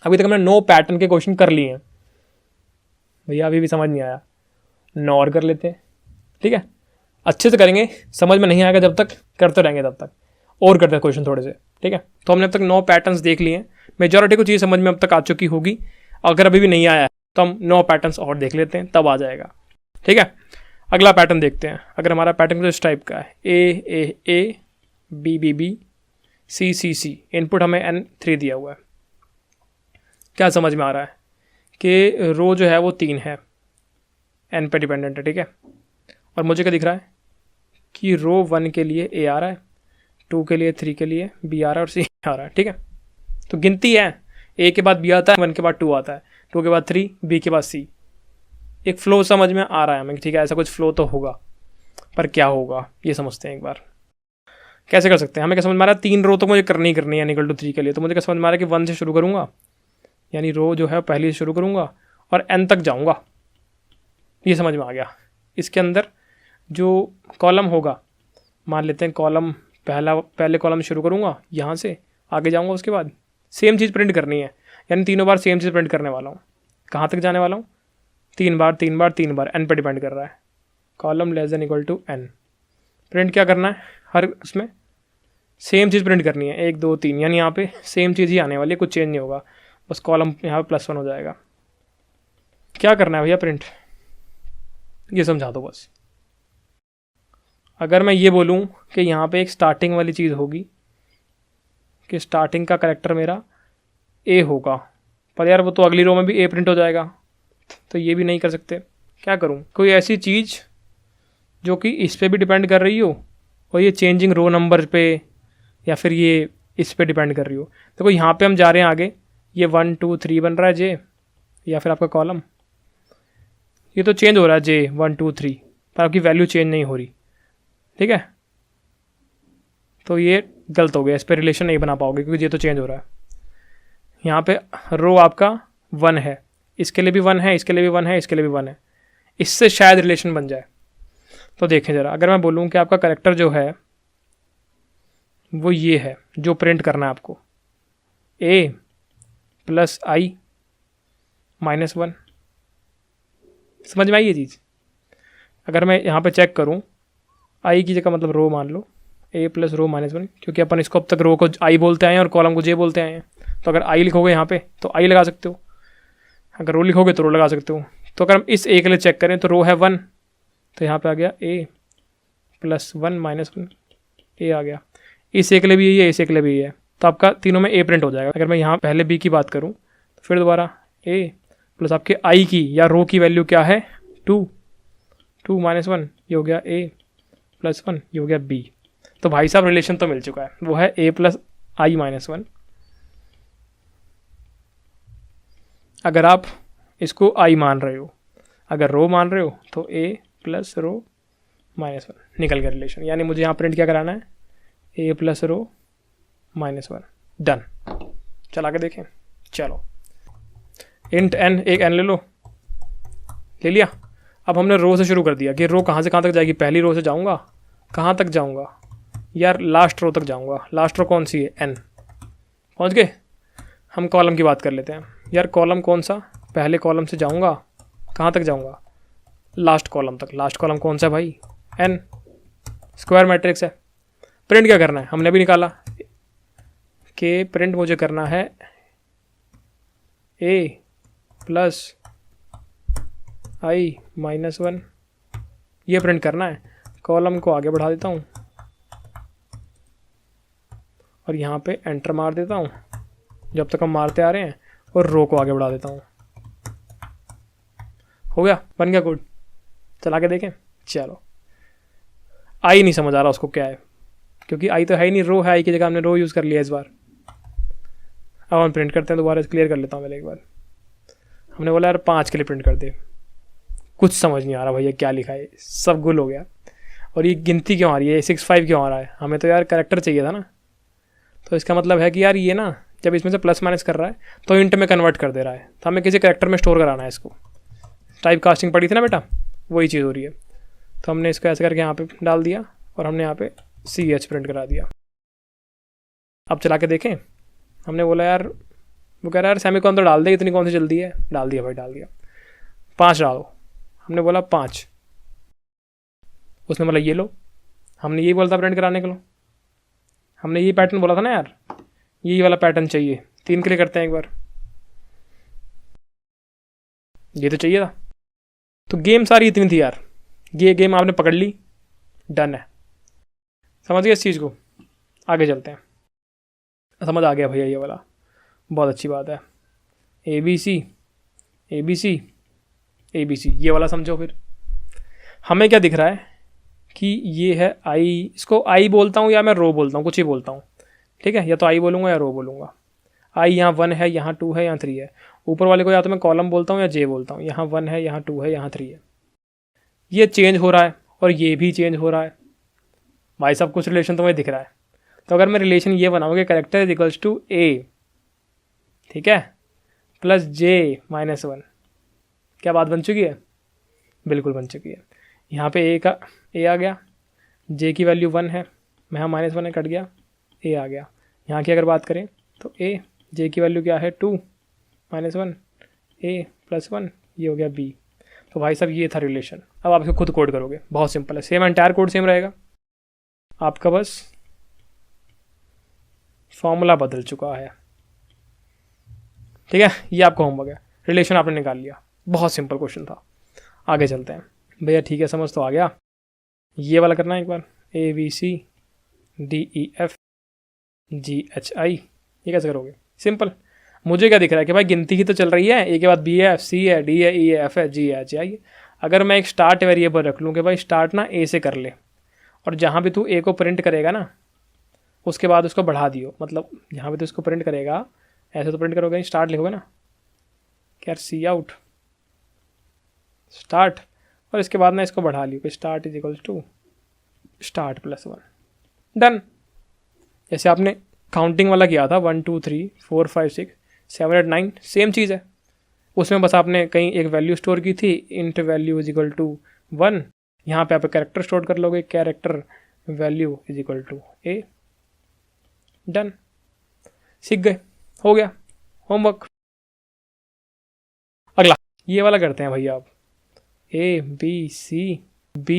Speaker 1: अभी तक हमने 9 पैटर्न के क्वेश्चन कर लिए हैं भैया, अभी भी समझ नहीं आया, 9 और कर लेते हैं। ठीक है, अच्छे से करेंगे, समझ में नहीं आएगा जब तक, करते रहेंगे तब तक, और करते हैं क्वेश्चन थोड़े से। ठीक है, तो हमने अब तक 9 पैटर्न्स देख लिए हैं, मेजॉरिटी को चीज़ समझ में अब तक आ चुकी होगी। अगर अभी भी नहीं आया है तो हम 9 पैटर्न्स और देख लेते हैं, तब आ जाएगा। ठीक है, अगला पैटर्न देखते हैं। अगर हमारा पैटर्न कुछ इस टाइप का है, A B C, इनपुट हमें N3 दिया हुआ है। क्या समझ में आ रहा है कि रो जो है वो 3 है, N पे डिपेंडेंट है। ठीक है, और मुझे क्या दिख रहा है कि रो 1 के लिए A आ रहा है, 2 के लिए 3 के लिए B आ रहा है और C आ रहा है। ठीक है, तो गिनती है, A के बाद B आता है, 1 के बाद 2 आता है, 2 के बाद 3, B के बाद C। एक फ्लो समझ में आ रहा है हमें, ठीक है, ऐसा कुछ फ्लो तो होगा, पर क्या होगा ये समझते हैं एक बार। कैसे कर सकते हैं, हमें क्या समझ में आ रहा है, 3 रो तो मुझे करनी है n = 3 के लिए। तो मुझे क्या समझ में आ रहा है कि 1 से शुरू करूँगा, यानी रो जो है पहली से शुरू करूँगा और n तक जाऊँगा, ये समझ में आ गया। इसके अंदर जो कॉलम होगा, मान लेते हैं कॉलम पहले कॉलम शुरू करूँगा, यहाँ से आगे जाऊँगा, उसके बाद सेम चीज़ प्रिंट करनी है, यानी तीनों बार सेम चीज़ प्रिंट करने वाला हूँ। कहाँ तक जाने वाला हूँ, 3 बार n पे डिपेंड कर रहा है, कॉलम <= n। प्रिंट क्या करना है, हर उसमें सेम चीज़ प्रिंट करनी है, 1 2 3, यानी यहाँ पे सेम चीज़ ही आने वाली है, कुछ चेंज नहीं होगा, बस कॉलम यहाँ पे +1 हो जाएगा। क्या करना है भैया, प्रिंट, ये समझा दो बस। अगर मैं ये बोलूँ कि यहाँ पे एक स्टार्टिंग वाली चीज़ होगी, कि स्टार्टिंग का कैरेक्टर मेरा A होगा, पर यार वो तो अगली रो में भी A प्रिंट हो जाएगा, तो ये भी नहीं कर सकते। क्या करूँ, कोई ऐसी चीज़ जो कि इस पर भी डिपेंड कर रही हो और ये चेंजिंग रो नंबर पे, या फिर ये इस पे डिपेंड कर रही हो। देखो यहाँ पे हम जा रहे हैं आगे, ये 1 2 3 बन रहा है J, या फिर आपका कॉलम, ये तो चेंज हो रहा है J 1 2 3, पर आपकी वैल्यू चेंज नहीं हो रही। ठीक है, तो ये गलत हो गया, इस पर रिलेशन नहीं बना पाओगे क्योंकि ये तो चेंज हो रहा है। यहाँ पे रो आपका 1 है, इसके लिए भी 1 है, इसके लिए भी 1 है, इसके लिए भी 1 है, इससे शायद रिलेशन बन जाए। तो देखें ज़रा, अगर मैं बोलूँ कि आपका कैरेक्टर जो है वो ये है, जो प्रिंट करना है आपको, A + I - 1, समझ में आई ये चीज़। अगर मैं यहाँ पे चेक करूँ, आई की जगह मतलब रो मान लो, ए प्लस रो माइनस वन, क्योंकि अपन इसको अब तक रो को आई बोलते आए हैं और कॉलम को जे बोलते आए हैं। तो अगर आई लिखोगे यहाँ पे तो आई लगा सकते हो, अगर रो लिखोगे तो रो लगा सकते हो। तो अगर हम इस ए के लिए चेक करें तो रो है 1, तो यहाँ पे आ गया ए प्लस 1 माइनस 1, ए आ गया। इस ए के लिए भी यही है, इस ए के लिए भी यही है, तो आपका तीनों में ए प्रिंट हो जाएगा। अगर मैं यहाँ पहले बी की बात करूँ तो फिर दोबारा ए प्लस आपके आई की या रो की वैल्यू क्या है 2 माइनस 1, ये हो गया ए प्लस 1, ये हो गया बी। तो भाई साहब रिलेशन तो मिल चुका है, वो है ए प्लस आई माइनस 1। अगर आप इसको आई मान रहे हो, अगर रो मान रहे हो तो ए प्लस रो माइनस 1 निकल गया रिलेशन। यानी मुझे यहाँ प्रिंट क्या कराना है, ए प्लस रो माइनस 1, डन। चला के देखें, चलो इंट एन, एक एन ले लो, ले लिया। अब हमने रो से शुरू कर दिया कि रो कहाँ से कहाँ तक जाएगी। पहली रो से जाऊँगा, कहाँ तक जाऊँगा यार, लास्ट रो तक जाऊँगा। लास्ट रो कौन सी है, एन, पहुँच गए। हम कॉलम की बात कर लेते हैं यार, कॉलम कौन सा, पहले कॉलम से जाऊँगा, कहाँ तक जाऊँगा, लास्ट कॉलम तक। लास्ट कॉलम कौन सा है भाई, एन, स्क्वायर मैट्रिक्स है। प्रिंट क्या करना है, हमने भी निकाला कि प्रिंट मुझे करना है ए प्लस आई माइनस 1, ये प्रिंट करना है। कॉलम को आगे बढ़ा देता हूँ और यहाँ पे एंटर मार देता हूँ जब तक हम मारते आ रहे हैं, और रो को आगे बढ़ा देता हूँ। हो गया, बन गया कोड। चला के देखें, चलो। आई नहीं समझ आ रहा उसको क्या है, क्योंकि आई तो है ही नहीं, रो है, आई की जगह हमने रो यूज़ कर लिया इस बार। अब हम प्रिंट करते हैं, दोबारा क्लियर कर लेता हूँ पहले एक बार। हमने बोला यार 5 के लिए प्रिंट कर दे, कुछ समझ नहीं आ रहा भैया क्या लिखा है, सब गुल हो गया। और ये गिनती क्यों आ रही है, 65 क्यों आ रहा है, हमें तो यार करेक्टर चाहिए था ना। तो इसका मतलब है कि यार ये ना जब इसमें से प्लस माइनस कर रहा है तो इंट में कन्वर्ट कर दे रहा है, तो हमें किसी करेक्टर में स्टोर कराना है इसको। टाइप कास्टिंग पड़ी थी ना बेटा, वही चीज़ हो रही है। तो हमने इसको ऐसे करके यहाँ पे डाल दिया और हमने यहाँ पे CH प्रिंट करा दिया। अब चला के देखें, हमने बोला यार, वो कह रहा है यार सेमीकोलन तो डाल दे, इतनी कौन सी जल्दी है। डाल दिया भाई, डाल दिया। 5 डालो, हमने बोला 5, उसने बोला ये लो। हमने यही बोला था प्रिंट कराने के लो, हमने यही पैटर्न बोला था ना यार, यही वाला पैटर्न चाहिए। 3 के लिए करते हैं एक बार, ये तो चाहिए था। तो गेम सारी इतनी थी यार, ये गेम आपने पकड़ ली, डन है। समझ गए इस चीज़ को, आगे चलते हैं। समझ आ गया भैया ये वाला, बहुत अच्छी बात है। ABC ABC ABC, ये वाला समझो। फिर हमें क्या दिख रहा है कि ये है आई, इसको आई बोलता हूँ या मैं रो बोलता हूँ, कुछ ही बोलता हूँ, ठीक है। या तो आई बोलूँगा या रो बोलूँगा। आई यहाँ 1 है, यहाँ 2 है, यहाँ 3 है। ऊपर वाले को या तो मैं कॉलम बोलता हूँ या जे बोलता हूँ। यहाँ 1 है, यहाँ 2 है, यहाँ 3 है। ये चेंज हो रहा है और ये भी चेंज हो रहा है भाई साहब, कुछ रिलेशन तो मुझे दिख रहा है। तो अगर मैं रिलेशन ये बनाऊँगी, करेक्टर इज इक्वल्स टू ए, ठीक है, प्लस जे माइनस 1, क्या बात बन चुकी है, बिल्कुल बन चुकी है। यहाँ पे ए का ए आ गया, जे की वैल्यू 1 है, मैं यहाँ माइनस 1 है, कट गया, ए आ गया। यहाँ की अगर बात करें तो ए, जे की वैल्यू क्या है 2 माइनस 1, ए प्लस 1, ये हो गया बी। तो भाई साहब ये था रिलेशन। अब आप इसको खुद कोड करोगे, बहुत सिंपल है, सेम एंटायर कोड सेम रहेगा, आपका बस फॉर्मूला बदल चुका है, ठीक है। ये आपका होमवर्क है, रिलेशन आपने निकाल लिया, बहुत सिंपल क्वेश्चन था। आगे चलते हैं भैया, ठीक है, समझ तो आ गया। ये वाला करना है एक बार, ABCDEFGHI, ये कैसे करोगे, सिंपल। मुझे क्या दिख रहा है कि भाई गिनती ही तो चल रही है, ए के बाद बी है, सी है, डी है, ई है, एफ है, जी है, एच है। अगर मैं एक स्टार्ट वेरिएबल रख लूँ कि भाई स्टार्ट ना ए से कर ले, और जहाँ भी तू ए को प्रिंट करेगा ना उसके बाद उसको बढ़ा दियो, मतलब जहाँ भी तू इसको प्रिंट करेगा ऐसे तो प्रिंट करोगे, स्टार्ट लिखोगे ना क्या, सी आउट स्टार्ट, और इसके बाद ना इसको बढ़ा लियो कि start is equals to start plus 1, done. जैसे आपने काउंटिंग वाला किया था 1 2 3 4 5 6 7 8 9, सेम चीज़ है। उसमें बस आपने कहीं एक वैल्यू स्टोर की थी, int value is equal to 1, यहाँ पे आप कैरेक्टर स्टोर कर लोगे, character value is equal to A, done, सीख गए, हो गया होमवर्क। अगला ये वाला करते हैं भैया, आप A B C D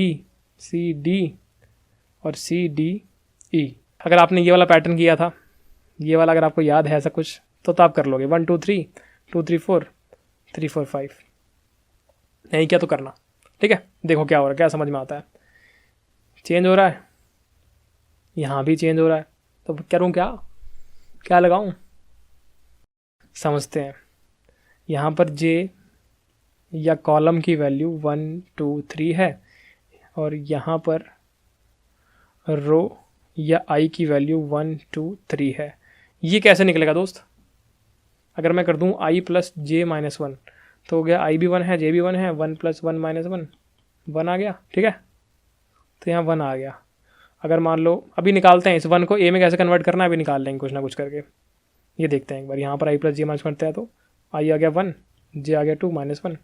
Speaker 1: और CDE। अगर आपने ये वाला पैटर्न किया था, ये वाला अगर आपको याद है ऐसा कुछ, तो आप कर लोगे 1 2 3 2 3 4 3 4 5। नहीं क्या तो करना, ठीक है। देखो क्या हो रहा है, क्या समझ में आता है। चेंज हो रहा है, यहाँ भी चेंज हो रहा है, तो करूँ क्या, क्या लगाऊँ, समझते हैं। यहाँ पर J या कॉलम की वैल्यू 1 2 3 है, और यहाँ पर रो या I की वैल्यू 1 2 3 है। ये कैसे निकलेगा दोस्त, अगर मैं कर दूँ I प्लस J माइनस 1, तो हो गया I भी 1 है, J भी 1 है, 1 प्लस 1 माइनस 1, 1 आ गया, ठीक है। तो यहाँ 1 आ गया। अगर मान लो अभी निकालते हैं इस 1 को A में कैसे कन्वर्ट करना है, अभी निकाल लेंगे कुछ ना कुछ करके। ये देखते हैं एक बार, यहाँ पर I प्लस J माइनस करते हैं तो I आ गया 1, J आ गया 2 माइनस 1,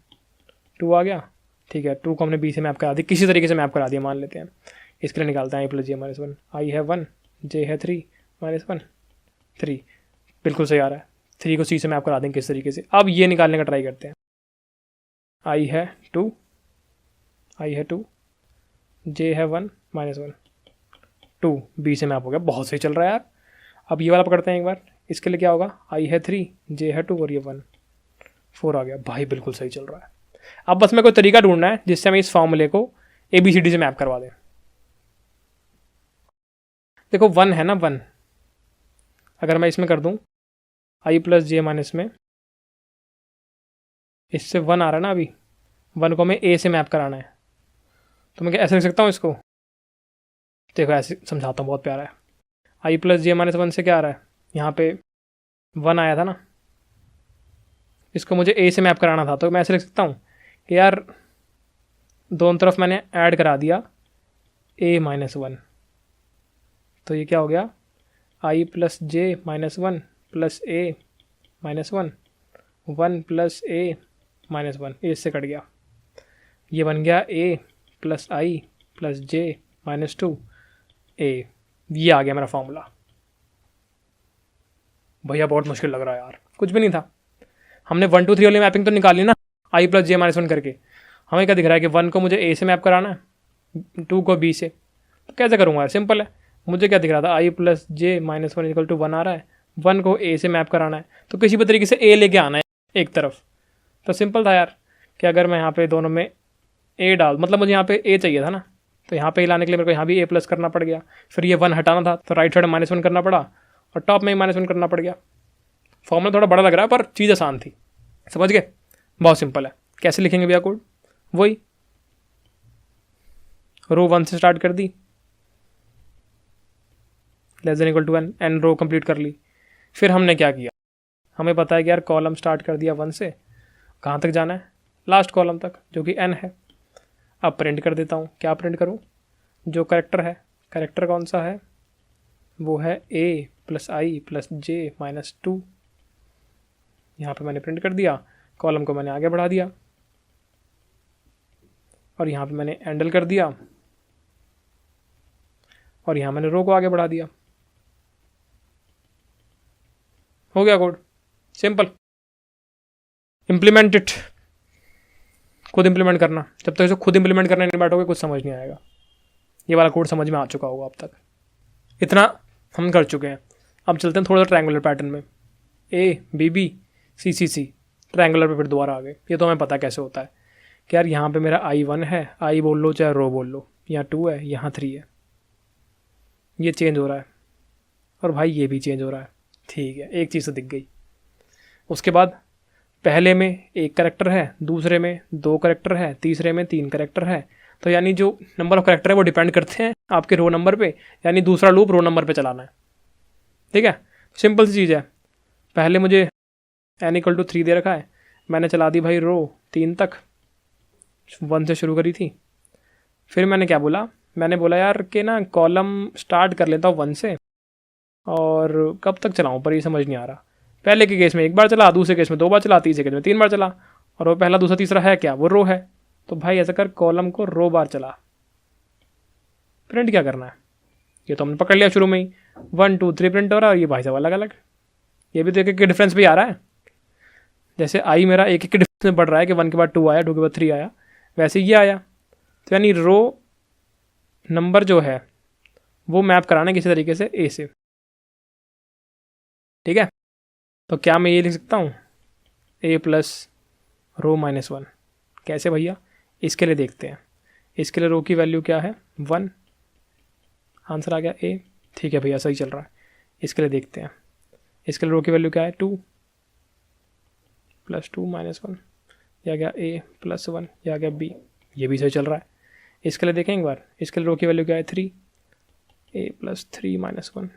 Speaker 1: 2 आ गया, ठीक है। 2 को हमने B से मैप करा दिया, किसी तरीके से मैप करा दिया मान लेते हैं। इसके लिए निकालते हैं I plus J minus 1, I है 1, J है 3 माइनस 1 3, बिल्कुल सही आ रहा है। 3 को C से मैप करा देंगे किस तरीके से। अब ये निकालने का ट्राई करते हैं। I है 2, I है 2, J है 1 माइनस 1, 2 B से मैप हो गया, बहुत सही चल रहा है यार। अब ये वाला पकड़ते हैं एक बार, इसके लिए क्या होगा, I है 3, J है 2 और ये 1, 4 आ गया। भाई बिल्कुल सही चल रहा है। अब बस मैं कोई तरीका ढूंढना है जिससे हम इस फॉर्मूले को ABCD से मैप करवा दें। देखो 1 है ना 1, अगर मैं इसमें कर दूं I प्लस J माइनस में, इससे 1 आ रहा है ना, अभी 1 को हमें A से मैप कराना है, तो मैं क्या ऐसे लिख सकता हूँ इसको। देखो ऐसे समझाता हूँ, बहुत प्यारा है। I प्लस J माइनस 1 से क्या आ रहा है, यहाँ पे 1 आया था ना, इसको मुझे A से मैप कराना था, तो मैं ऐसे लिख सकता हूँ कि यार दोनों तरफ मैंने ऐड करा दिया A माइनस 1, तो ये क्या हो गया, I plus J minus 1 plus A minus 1, 1 plus A minus 1, ए से कट गया, ये बन गया A plus I plus J minus 2 A। ये आ गया मेरा फॉर्मूला। भैया बहुत मुश्किल लग रहा है यार, कुछ भी नहीं था। हमने 1 2 3 वाली मैपिंग तो निकाली ना, I प्लस J माइनस 1 करके। हमें क्या दिख रहा है कि 1 को मुझे A से मैप कराना है, 2 को B से, तो कैसे करूँगा यार, सिंपल है। मुझे क्या दिख रहा था, I plus J minus 1 equal to 1 आ रहा है, 1 को A से मैप कराना है, तो किसी भी तरीके से A लेके आना है एक तरफ। तो सिंपल था यार कि अगर मैं यहाँ पे दोनों में A डाल, मतलब मुझे यहाँ पे A चाहिए था ना, तो यहाँ पे A लाने के लिए मेरे को यहाँ भी A प्लस करना पड़ गया। फिर ये 1 हटाना था तो राइट साइड माइनस 1 करना पड़ा, और टॉप में माइनस 1 करना पड़ गया। फॉर्मूला थोड़ा बड़ा लग रहा है पर चीज़ आसान थी, समझ गए। बहुत सिंपल है। कैसे लिखेंगे भैया कोड, वही रो 1 से स्टार्ट कर दी, less than equal to n, n row complete कर ली। फिर हमने क्या किया, हमें पता है कि यार कॉलम स्टार्ट कर दिया 1 से, कहाँ तक जाना है, लास्ट कॉलम तक जो कि n है। अब प्रिंट कर देता हूँ, क्या प्रिंट करूँ, जो करेक्टर है, करेक्टर कौन सा है, वो है A plus I plus J minus 2। यहाँ पे मैंने प्रिंट कर दिया, कॉलम को मैंने आगे बढ़ा दिया, और यहाँ पे मैंने हैंडल कर दिया, और यहाँ मैंने रो को आगे बढ़ा दिया। हो गया कोड, सिंपल। इम्प्लीमेंट इट, खुद इम्प्लीमेंट करना। जब तक इसे खुद इम्प्लीमेंट करने नहीं बैठोगे कुछ समझ नहीं आएगा। ये वाला कोड समझ में आ चुका होगा अब तक, इतना हम कर चुके हैं। अब चलते हैं थोड़ा सा ट्रायंगुलर पैटर्न में, ABB CCC, ट्रायंगुलर पे फिर दोबारा आ गए। ये तो हमें पता कैसे होता है कि यार यहाँ पे मेरा I1 है, I बोल लो चाहे रो बोल लो, यहाँ 2 है, यहाँ 3 है, ये चेंज हो रहा है, और भाई ये भी चेंज हो रहा है। ठीक है, एक चीज़ तो दिख गई। उसके बाद पहले में एक करेक्टर है, दूसरे में 2 करेक्टर है, तीसरे में 3 करेक्टर है। तो यानी जो नंबर ऑफ करेक्टर है वो डिपेंड करते हैं आपके रो नंबर पे, यानी दूसरा लूप रो नंबर पे चलाना है। ठीक है, सिंपल सी चीज़ है। पहले मुझे n इक्वल टू 3 दे रखा है, मैंने चला दी भाई रो 3 तक, 1 से शुरू करी थी। फिर मैंने क्या बोला, मैंने बोला यार कि ना कॉलम स्टार्ट कर लेता हूँ 1 से, और कब तक चलाऊँ पर ये समझ नहीं आ रहा। पहले के केस में 1 बार चला, दूसरे केस में 2 बार चला, तीसरे केस में 3 बार चला, और वो पहला दूसरा तीसरा है क्या, वो रो है। तो भाई ऐसा कर, कॉलम को रो बार चला। प्रिंट क्या करना है, ये तो हमने पकड़ लिया शुरू में ही, 1 2 3 प्रिंट हो रहा है, और ये भाई साहब अलग अलग। ये भी तो एक के डिफरेंस भी आ रहा है। जैसे I मेरा एक के डिफरेंस में बढ़ रहा है कि 1 के बाद 2 आया, 2 के बाद 3 आया, वैसे ये आया। तो यानी रो नंबर जो है वो मैप कराना है किसी तरीके से ए से, ठीक है। तो क्या मैं ये लिख सकता हूँ ए प्लस रो माइनस वन, कैसे भैया, इसके लिए देखते हैं। इसके लिए रो की वैल्यू क्या है 1, आंसर आ गया ए, ठीक है भैया सही चल रहा है। इसके लिए देखते हैं, इसके लिए रो की वैल्यू क्या है 2 प्लस 2 माइनस 1, ये आ गया ए प्लस 1, ये आ गया बी, ये भी सही चल रहा है। इसके लिए देखें एक बार, इसके लिए रो की वैल्यू क्या है 3, ए प्लस 3 माइनस 1,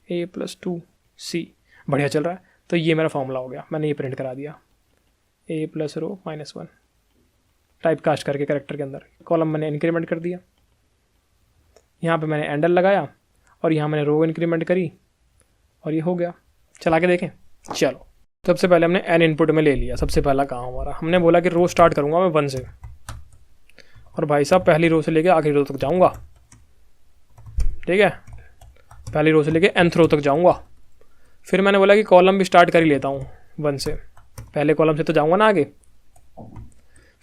Speaker 1: ए प्लस 2 सी, बढ़िया चल रहा है। तो ये मेरा फॉर्मूला हो गया, मैंने ये प्रिंट करा दिया, A plus row minus 1, type cast करके करेक्टर के अंदर, कॉलम मैंने इंक्रीमेंट कर दिया, यहाँ पे मैंने एंडल लगाया और यहाँ मैंने रो इंक्रीमेंट करी और ये हो गया। चला के देखें, चलो। सबसे पहले हमने एन इनपुट में ले लिया, सबसे पहला काम हमारा, हमने बोला कि रो स्टार्ट करूँगा मैं 1 से, और भाई साहब पहली रो से लेके आखिरी रो तक जाऊँगा, ठीक है, पहली रो से लेके nth रो तक जाऊँगा। फिर मैंने बोला कि कॉलम भी स्टार्ट कर ही लेता हूँ 1 से, पहले कॉलम से तो जाऊँगा ना आगे।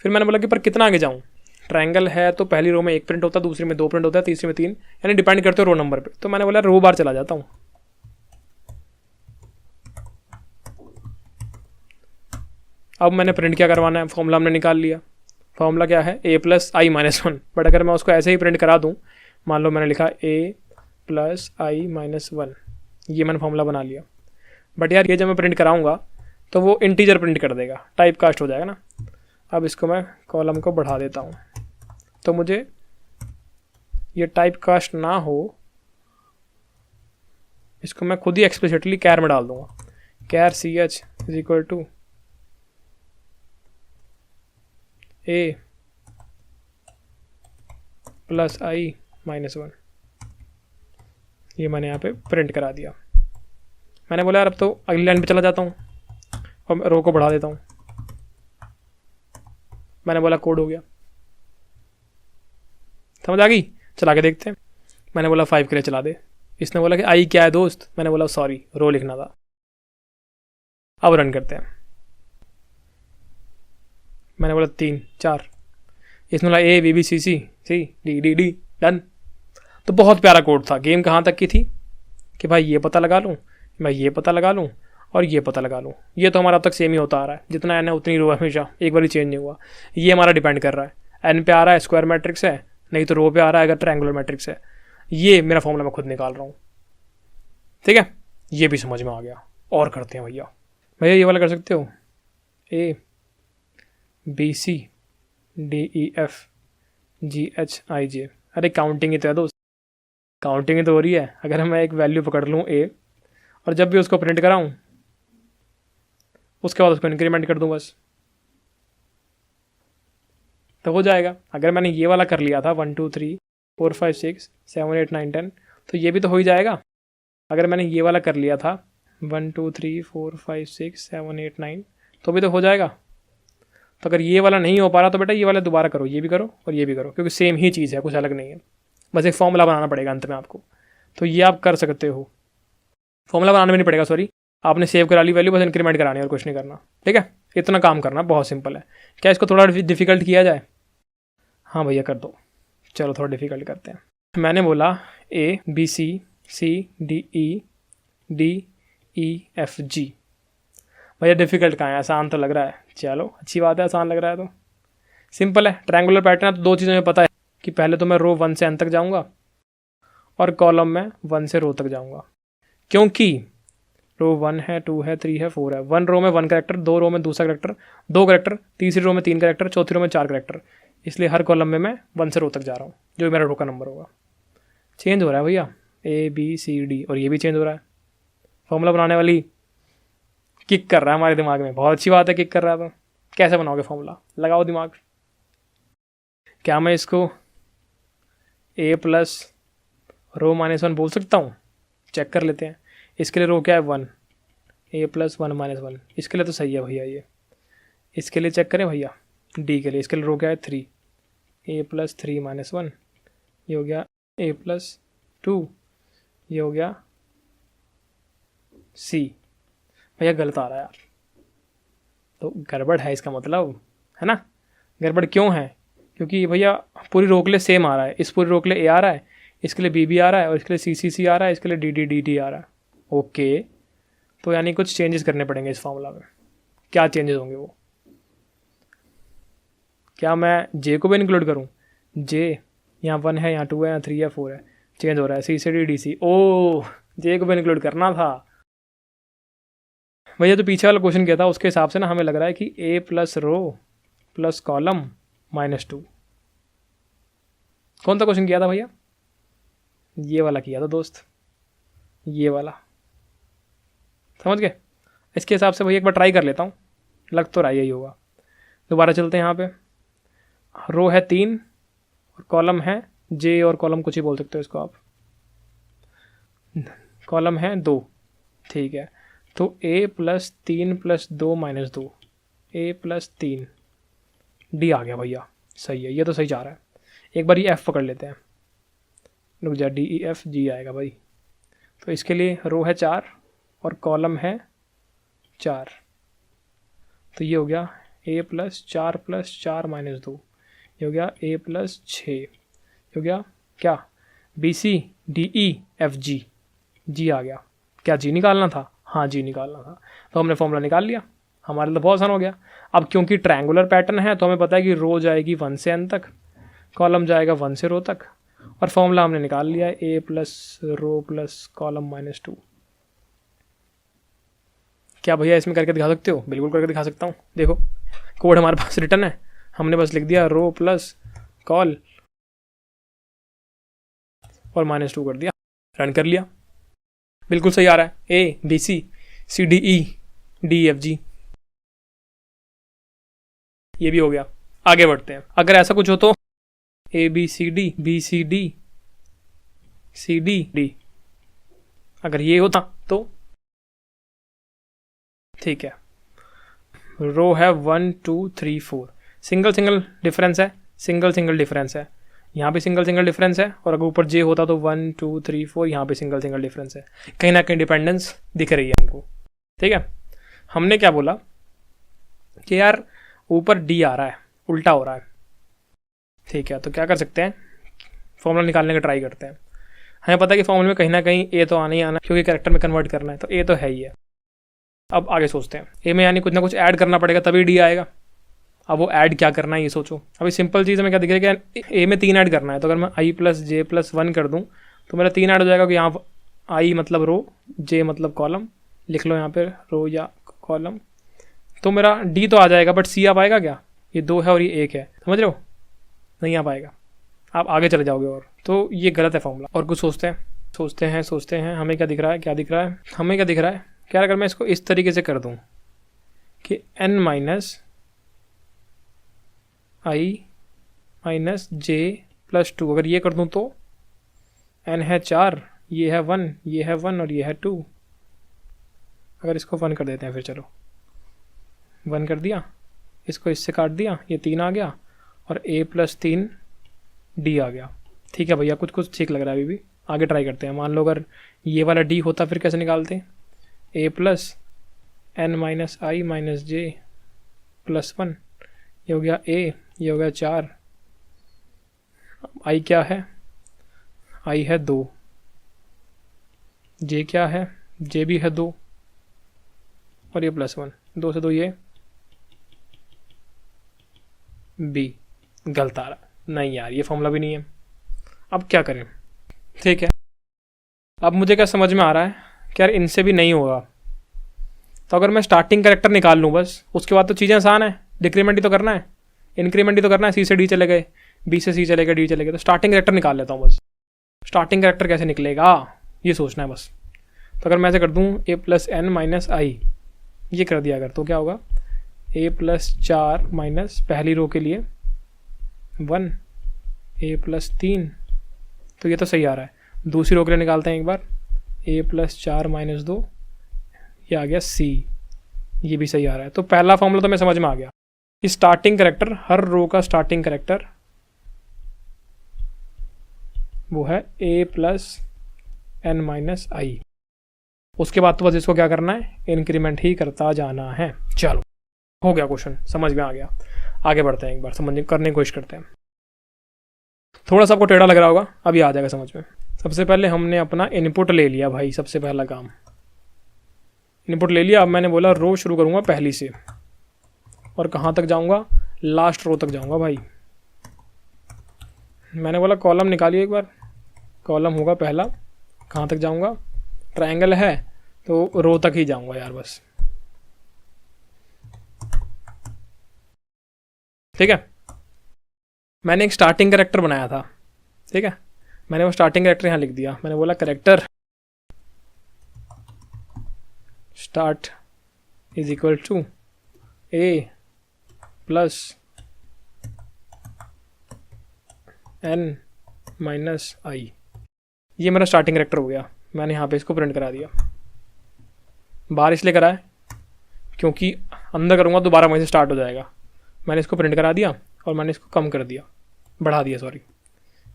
Speaker 1: फिर मैंने बोला कि पर कितना आगे जाऊँ, ट्रायंगल है तो पहली रो में 1 प्रिंट होता है, दूसरी में 2 प्रिंट होता है, तीसरी में 3, यानी डिपेंड करते हो रो नंबर पे। तो मैंने बोला रो बार चला जाता हूँ, अब मैंने प्रिंट क्या करवाना है, फॉर्मूला हमने निकाल लिया, फॉर्मूला क्या है ए प्लस आई माइनस 1, बट अगर मैं उसको ऐसे ही प्रिंट करा दूँ, मान लो मैंने लिखा ए प्लस आई माइनस 1, ये मैंने फॉर्मूला बना लिया, बट यार ये जब मैं प्रिंट कराऊंगा तो वो इंटीजर प्रिंट कर देगा, टाइप कास्ट हो जाएगा ना। अब इसको मैं कॉलम को बढ़ा देता हूँ, तो मुझे ये टाइप कास्ट ना हो, इसको मैं खुद ही एक्सप्लिसिटली कैर में डाल दूंगा, char C H is equal to A plus I minus 1, ये मैंने यहाँ पे प्रिंट करा दिया। मैंने बोला यार अब तो अगली लाइन पे चला जाता हूँ और रो को बढ़ा देता हूँ, मैंने बोला कोड हो गया, समझ आ गई, चला के देखते हैं। मैंने बोला 5 के लिए चला दे, इसने बोला कि आई क्या है दोस्त, मैंने बोला सॉरी रो लिखना था। अब रन करते हैं, मैंने बोला 3 4, इसने बोला A B B C C C D D D, done. तो बहुत प्यारा कोड था। गेम कहाँ तक की थी कि भाई ये पता लगा लूँ, मैं ये पता लगा लूँ और ये पता लगा लूँ, ये तो हमारा अब तक सेम ही होता आ रहा है, जितना एन है उतनी रो हमेशा, एक बार ही चेंज नहीं हुआ। ये हमारा डिपेंड कर रहा है, एन पे आ रहा है स्क्वायर मैट्रिक्स है, नहीं तो रो पे आ रहा है अगर ट्रायंगुलर मैट्रिक्स है। ये मेरा फॉर्मूला मैं खुद निकाल रहा हूँ, ठीक है, ये भी समझ में आ गया। और करते हैं भैया, भैया ये वाला कर सकते हो, A B C D E F G H I J, अरे काउंटिंग ही तो है दोस्त, काउंटिंग ही तो हो रही है। अगर मैं एक वैल्यू पकड़ लूँ ए और जब भी उसको प्रिंट कराऊँ उसके बाद उसको इंक्रीमेंट कर दूँ बस, तो हो जाएगा। अगर मैंने ये वाला कर लिया था 1 2 3 4 5 6 7 8 9 10, तो ये भी तो हो ही जाएगा। अगर मैंने ये वाला कर लिया था 1 2 3 4 5 6 7 8 9, तो भी तो हो जाएगा। तो अगर ये वाला नहीं हो पा रहा तो बेटा ये वाला दोबारा करो, ये भी करो और ये भी करो, क्योंकि सेम ही चीज़ है, कुछ अलग नहीं है, बस एक फॉर्मूला बनाना पड़ेगा अंत में आपको। तो ये आप कर सकते हो, फॉर्मूला बनाना भी नहीं पड़ेगा, सॉरी, आपने सेव करा ली वैल्यू, बस इंक्रीमेंट करानी और कुछ नहीं करना, ठीक है। इतना काम करना बहुत सिंपल है। क्या इसको थोड़ा डिफिकल्ट किया जाए? हाँ भैया कर दो, चलो थोड़ा डिफिकल्ट करते हैं। मैंने बोला A B C C D E F G, भैया डिफिकल्ट कहाँ है, आसान तो लग रहा है, चलो अच्छी बात है, आसान लग रहा है तो सिंपल है। ट्रायंगुलर पैटर्न है तो दो चीज़ें मुझे पता है कि पहले तो मैं रो 1 से n तक जाऊंगा और कॉलम में 1 से रो तक जाऊंगा, क्योंकि रो 1 है 2 है 3 है 4 है, 1 रो में 1 करेक्टर, 2 रो में दूसरा करेक्टर 2 करेक्टर, तीसरी रो में 3 करेक्टर, चौथी रो में 4 करेक्टर, इसलिए हर कॉलम में मैं 1 से रो तक जा रहा हूँ, जो मेरा रो का नंबर होगा। चेंज हो रहा है भैया ए बी सी डी, और ये भी चेंज हो रहा है। फॉर्मूला बनाने वाली किक कर रहा है हमारे दिमाग में, बहुत अच्छी बात है, किक कर रहा है। तो कैसे बनाओगे फॉर्मूला, लगाओ दिमाग। क्या मैं इसको ए प्लस रो माइनस 1 बोल सकता हूँ? चेक कर लेते हैं। इसके लिए रो क्या है 1, ए प्लस 1 माइनस 1, इसके लिए तो सही है भैया ये। इसके लिए चेक करें भैया, डी के लिए, इसके लिए रो क्या है 3, ए प्लस 3 माइनस 1, ये हो गया ए प्लस 2, ये हो गया सी। भैया गलत आ रहा है यार, तो गड़बड़ है इसका मतलब, है ना। गड़बड़ क्यों है? क्योंकि भैया पूरी रो के लिए सेम आ रहा है, इस पूरी रो के लिए ए आ रहा है, इसके लिए बी आ रहा है और इसके लिए सी आ रहा है, इसके लिए डी आ रहा है। ओके, तो यानी कुछ चेंजेस करने पड़ेंगे इस फॉर्मूला में। क्या चेंजेस होंगे वो? क्या मैं जे को भी इंक्लूड करूँ? जे यहाँ 1 है, यहाँ 2 है, यहाँ 3 है, 4 है, चेंज हो रहा है सी से डी सी। ओ, जे को भी इंक्लूड करना था भैया। तो पीछे वाला क्वेश्चन क्या था, उसके हिसाब से ना हमें लग रहा है कि ए प्लस रो प्लस कॉलम -2। कौन सा क्वेश्चन किया था भैया? ये वाला किया था दोस्त, ये वाला, समझ गए? इसके हिसाब से भैया एक बार ट्राई कर लेता हूँ, लग तो रहा यही होगा। दोबारा चलते हैं। यहाँ पे रो है 3 और कॉलम है जे, और कॉलम कुछ ही बोल सकते हो इसको आप, कॉलम है 2, ठीक है। तो a + 3 + 2 - 2, a + 3 डी आ गया भैया, सही है, ये तो सही जा रहा है। एक बार ये f पकड़ लेते हैं, रुक जा, डी ई एफ जी आएगा भाई। तो इसके लिए रो है 4 और कॉलम है 4, तो ये हो गया a + 4 + 4 - 2, ये हो गया a + 6, ये हो गया क्या, B C D E F G, G आ गया। क्या जी निकालना था? हाँ जी निकालना था। तो हमने फॉर्मूला निकाल लिया, हमारे लिए तो बहुत आसान हो गया। अब क्योंकि ट्रायंगुलर पैटर्न है तो हमें पता है कि रो जाएगी 1 से n तक, कॉलम जाएगा 1 से रो तक, और फॉर्मूला हमने निकाल लिया a + रो + कॉलम -2। क्या भैया इसमें करके दिखा सकते हो? बिल्कुल करके दिखा सकता हूँ। देखो कोड हमारे पास रिटर्न है, हमने बस लिख दिया रो + कॉल और -2 कर दिया, रन कर लिया, बिल्कुल सही आ रहा है। A B C D E D F G, ये भी हो गया। आगे बढ़ते हैं। अगर ऐसा कुछ हो तो A B C D C D D, अगर ये होता तो ठीक है। रो है 1 2 3 4, सिंगल डिफरेंस है, सिंगल डिफरेंस है, यहाँ पे सिंगल डिफरेंस है, और अगर ऊपर जे होता तो 1 2 3 4 यहाँ पे सिंगल डिफरेंस है। कहीं ना कहीं डिपेंडेंस दिख रही है हमको, ठीक है। हमने क्या बोला कि यार ऊपर डी आ रहा है, उल्टा हो रहा है, ठीक है। तो क्या कर सकते हैं, फॉर्मूला निकालने का ट्राई करते हैं। हमें पता है कि फॉर्मूले में कहीं ना कहीं ए तो आना ही आना, क्योंकि कैरेक्टर में कन्वर्ट करना है, तो ए तो है ही है। अब आगे सोचते हैं, ए में यानी कुछ ना कुछ ऐड करना पड़ेगा तभी डी आएगा। अब वो ऐड क्या करना है ये सोचो। अभी सिंपल चीज़ में क्या दिख रहा है कि ए में 3 ऐड करना है, तो अगर मैं i + j + 1 कर दूं तो मेरा 3 ऐड हो जाएगा कि यहाँ i मतलब रो, j मतलब कॉलम, लिख लो यहाँ पे रो या कॉलम, तो मेरा d तो आ जाएगा, बट c आ पाएगा क्या? ये 2 है और ये 1 है, समझ रहे हो? नहीं आ पाएगा, आप आगे चले जाओगे। और तो ये गलत है फॉर्मूला। और कुछ सोचते हैं हमें क्या दिख रहा है, हमें क्या दिख रहा है, क्या अगर मैं इसको इस तरीके से कर दूँ कि n - i - j + 2, अगर ये कर दूं तो n है 4, ये है 1, ये है 1 और ये है 2। अगर इसको 1 कर देते हैं, फिर चलो 1 कर दिया, इसको इससे काट दिया, ये 3 आ गया और a + 3 d आ गया। ठीक है भैया, कुछ ठीक लग रहा है अभी भी। आगे ट्राई करते हैं। मान लो अगर ये वाला d होता फिर कैसे निकालते हैं, a + n - i - j + 1, ये हो गया a, ये हो गया 4, i क्या है, i है 2, j क्या है, j भी है 2 और ये +1, 2 से 2 ये b। गलत आ रहा, नहीं यार ये फॉर्मूला भी नहीं है। अब क्या करें? ठीक है, अब मुझे क्या समझ में आ रहा है कि यार इनसे भी नहीं होगा, तो अगर मैं स्टार्टिंग कैरेक्टर निकाल लूँ बस, उसके बाद तो चीज़ें आसान है। डिक्रीमेंट ही तो करना है, इंक्रीमेंट ही तो करना है। सी से डी चले गए, बी से सी चले गए, डी चले गए, तो स्टार्टिंग कैरेक्टर निकाल लेता हूँ बस। स्टार्टिंग कैरेक्टर कैसे निकलेगा ये सोचना है बस। तो अगर मैं ऐसे कर दूँ a + n - i, ये कर दिया अगर, तो क्या होगा a + 4 माइनस पहली रो के लिए 1, a + 3, तो ये तो सही आ रहा है। दूसरी रो के लिए निकालते हैं एक बार, a + 4 - 2, ये आ गया c, ये भी सही आ रहा है। तो पहला फॉर्मूला तो मैं समझ में आ गया कि स्टार्टिंग कैरेक्टर, हर रो का स्टार्टिंग कैरेक्टर वो है a + n - i। उसके बाद तो बस इसको क्या करना है, इंक्रीमेंट ही करता जाना है। चलो हो गया क्वेश्चन, समझ में आ गया। आगे बढ़ते हैं, एक बार समझ करने की कोशिश करते हैं। थोड़ा सा आपको टेढ़ा लग रहा होगा, अभी आ जाएगा समझ में। सबसे पहले हमने अपना इनपुट ले लिया भाई, सबसे पहला काम इनपुट ले लिया। अब मैंने बोला रो शुरू करूँगा पहली से और कहाँ तक जाऊँगा, लास्ट रो तक जाऊँगा भाई। मैंने बोला कॉलम निकालिए एक बार, कॉलम होगा पहला, कहाँ तक जाऊँगा, ट्रायंगल है तो रो तक ही जाऊँगा यार बस, ठीक है। मैंने एक स्टार्टिंग कैरेक्टर बनाया था, ठीक है, मैंने वो स्टार्टिंग कैरेक्टर यहाँ लिख दिया। मैंने बोला character start is equal to A plus N minus I. ये मेरा स्टार्टिंग कैरेक्टर हो गया। मैंने यहाँ पे इसको प्रिंट करा दिया। बाहर इसलिए कराया क्योंकि अंदर करूँगा तो 12 मई से स्टार्ट हो जाएगा। मैंने इसको प्रिंट करा दिया और मैंने इसको कम कर दिया, बढ़ा दिया सॉरी,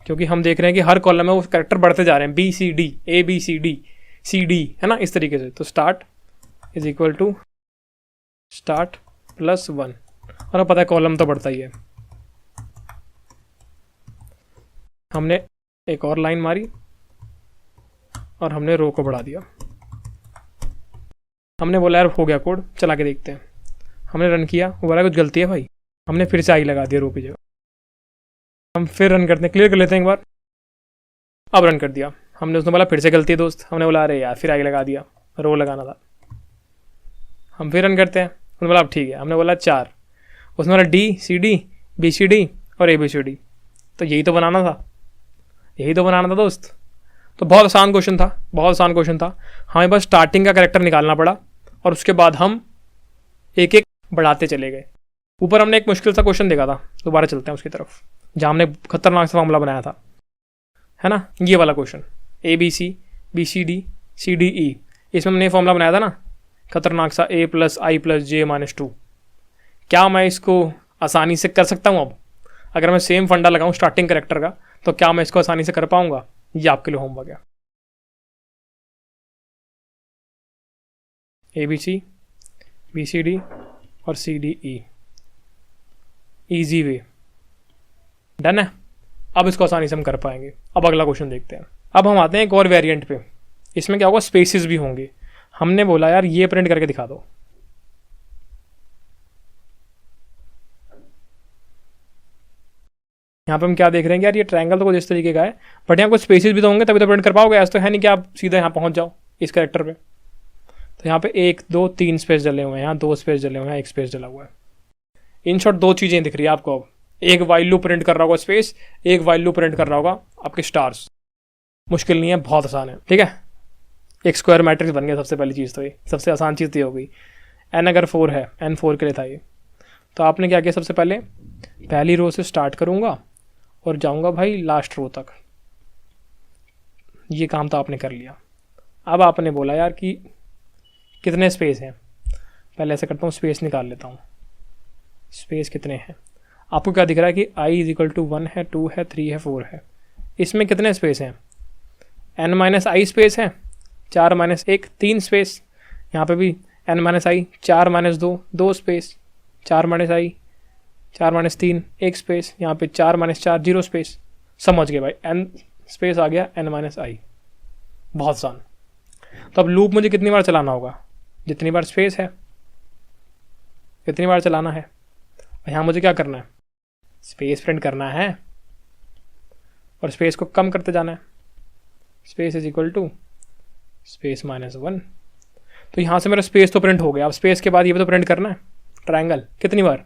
Speaker 1: क्योंकि हम देख रहे हैं कि हर कॉलम में वो कैरेक्टर बढ़ते जा रहे हैं, B C D, A B C D, C D, है ना, इस तरीके से। तो start is equal to start plus 1, और अब पता है कॉलम तो बढ़ता ही है। हमने एक और लाइन मारी और हमने रो को बढ़ा दिया। हमने बोला यार हो गया कोड, चला के देखते हैं। हमने रन किया, वो बोला कुछ गलती है भाई। हमने फिर से आई लगा दिया रो की जगह। हम फिर रन करते हैं, क्लियर कर लेते हैं एक बार। अब रन कर दिया हमने, उसने बोला फिर से गलती है दोस्त। हमने बोला अरे यार फिर आई लगा दिया, रो लगाना था। हम फिर रन करते हैं, उसने बोला अब ठीक है। हमने बोला 4, उसने बोला D C D, B C D और ए बी सी डी। तो यही तो बनाना था, यही तो बनाना था दोस्त। तो बहुत आसान क्वेश्चन था, बहुत आसान क्वेश्चन था। हमें बस स्टार्टिंग का कैरेक्टर निकालना पड़ा और उसके बाद हम एक एक बढ़ाते चले गए। ऊपर हमने एक मुश्किल सा क्वेश्चन देखा था, दोबारा चलते हैं उसकी तरफ, जहाँ हमने खतरनाक सा मामला बनाया था, है ना, ये वाला question A B C, B C D, C D E. इसमें हमने फॉर्मूला बनाया था ना खतरनाक सा, A plus I plus J minus 2। क्या मैं इसको आसानी से कर सकता हूँ अब? अगर मैं सेम फंडा लगाऊँ स्टार्टिंग कैरेक्टर का, तो क्या मैं इसको आसानी से कर पाऊंगा? ये आपके लिए होमवर्क है। A B C, B C D और C D E, easy way, done है। अब इसको आसानी से हम कर पाएंगे। अब अगला क्वेश्चन देखते हैं। अब हम आते हैं एक और वेरिएंट पे। इसमें क्या होगा, स्पेसेस भी होंगे। हमने बोला यार ये प्रिंट करके दिखा दो। यहाँ पे हम क्या देख रहे हैं कि यार ये ट्रायंगल तो कुछ इस तरीके का है, बट यहाँ कुछ स्पेसेस भी तो होंगे तभी तो प्रिंट कर पाओगे। ऐसा तो है नहीं कि आप सीधा यहाँ पहुँच जाओ इस कैरेक्टर पे। तो यहाँ पे 1 2 3 स्पेस डले हुए हैं, यहाँ 2 स्पेस डले हुए हैं, 1 स्पेस डला हुआ है। इन शॉर्ट 2 चीज़ें दिख रही है आपको। अब एक वाइल लूप प्रिंट कर रहा होगा स्पेस, एक वाइल लूप प्रिंट कर रहा होगा आपके स्टार्स। मुश्किल नहीं है, बहुत आसान है, ठीक है। एक स्क्वायर मैट्रिक्स बन गया सबसे पहली चीज़। तो ये सबसे आसान चीज़ तो ये हो गई। एन अगर 4 है, एन 4 के लिए था ये, तो आपने क्या किया, सबसे पहले पहली रो से स्टार्ट करूँगा और जाऊँगा भाई लास्ट रो तक। ये काम तो आपने कर लिया। अब आपने बोला यार कि कितने स्पेस हैं। पहले ऐसा करता हूँ, स्पेस निकाल लेता हूँ। स्पेस कितने हैं आपको क्या दिख रहा है कि i इज इक्वल टू 1 है, 2 है, 3 है, 4 है। इसमें कितने स्पेस हैं? n माइनस आई स्पेस है, 4 माइनस 1 3 स्पेस। यहाँ पे भी n माइनस आई, 4 माइनस 2 2 स्पेस, 4 माइनस आई, 4 माइनस 3 1 स्पेस। यहाँ पे 4 माइनस 4 0 स्पेस। समझ गए भाई, n स्पेस आ गया n माइनस आई। बहुत आसान। तो अब लूप मुझे कितनी बार चलाना होगा? जितनी बार स्पेस है कितनी बार चलाना है। यहाँ मुझे क्या करना है, स्पेस प्रिंट करना है और स्पेस को कम करते जाना है। Space is equal to space minus 1। तो यहाँ से मेरा स्पेस तो प्रिंट हो गया। अब स्पेस के बाद ये भी तो प्रिंट करना है। ट्रायंगल कितनी बार,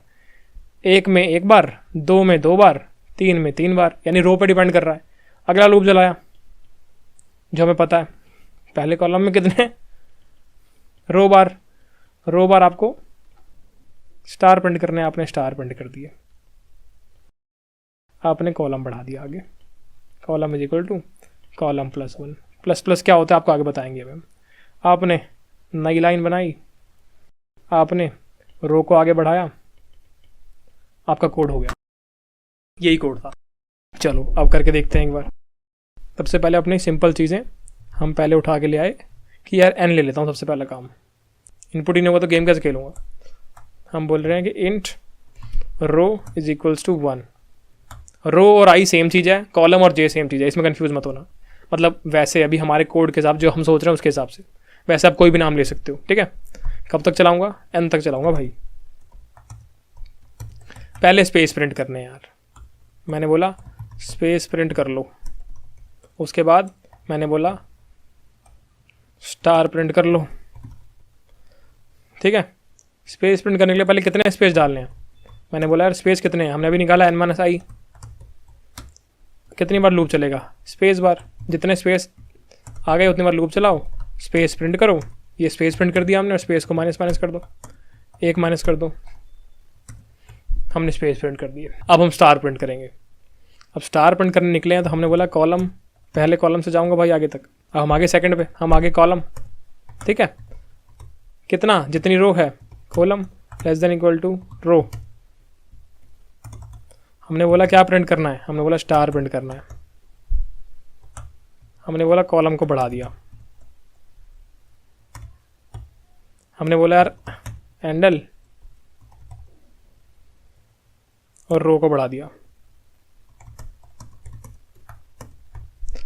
Speaker 1: 1 में 1 बार, 2 में 2 बार, 3 में 3 बार, यानी रो पे डिपेंड कर रहा है। अगला लूप चलाया जो हमें पता है, पहले कॉलम में कितने रो बार आपको स्टार प्रिंट करने, आपने स्टार प्रिंट कर दिए। आपने कॉलम बढ़ा दिया आगे, column is equal to column plus 1। Plus plus क्या होता है आपको आगे बताएंगे। अब आपने नई लाइन बनाई, आपने रो को आगे बढ़ाया, आपका कोड हो गया। यही कोड था। चलो अब करके देखते हैं एक बार। सबसे पहले अपनी सिंपल चीज़ें हम पहले उठा के ले आए कि यार n ले लेता हूँ सबसे पहला काम। इनपुट ही नहीं होगा तो गेम कैसे खेलूँगा। हम बोल रहे हैं कि int row is equals to 1 row और आई सेम चीज़ है, कॉलम और जे सेम चीज़ है, इसमें कन्फ्यूज मत होना। मतलब वैसे अभी हमारे कोड के हिसाब जो हम सोच रहे हैं उसके हिसाब से, वैसे आप कोई भी नाम ले सकते हो, ठीक है। कब तक चलाऊंगा? एन तक चलाऊंगा भाई। पहले स्पेस प्रिंट करने हैं यार, मैंने बोला स्पेस प्रिंट कर लो। उसके बाद मैंने बोला स्टार प्रिंट कर लो, ठीक है। स्पेस प्रिंट करने के लिए पहले कितने स्पेस डालने हैं? मैंने बोला यार स्पेस कितने हैं, हमने अभी निकाला n माइनस आई। कितनी बार लूप चलेगा? Space bar. जितने स्पेस आ गए उतनी बार लूप चलाओ, स्पेस प्रिंट करो। ये स्पेस प्रिंट कर दिया हमने, और स्पेस को माइनस माइनस कर दो, एक माइनस कर दो, हमने स्पेस प्रिंट कर दिए। अब हम स्टार प्रिंट करेंगे। अब स्टार प्रिंट करने निकले हैं तो हमने बोला कॉलम, पहले कॉलम से जाऊंगा भाई आगे तक। अब हम आगे सेकंड पे, हम आगे कॉलम, ठीक है। कितना? जितनी रो है, column less than equal to row. हमने बोला क्या प्रिंट करना है? हमने बोला स्टार प्रिंट करना है। हमने बोला कॉलम को बढ़ा दिया। हमने बोला यार हैंडल, और रो को बढ़ा दिया।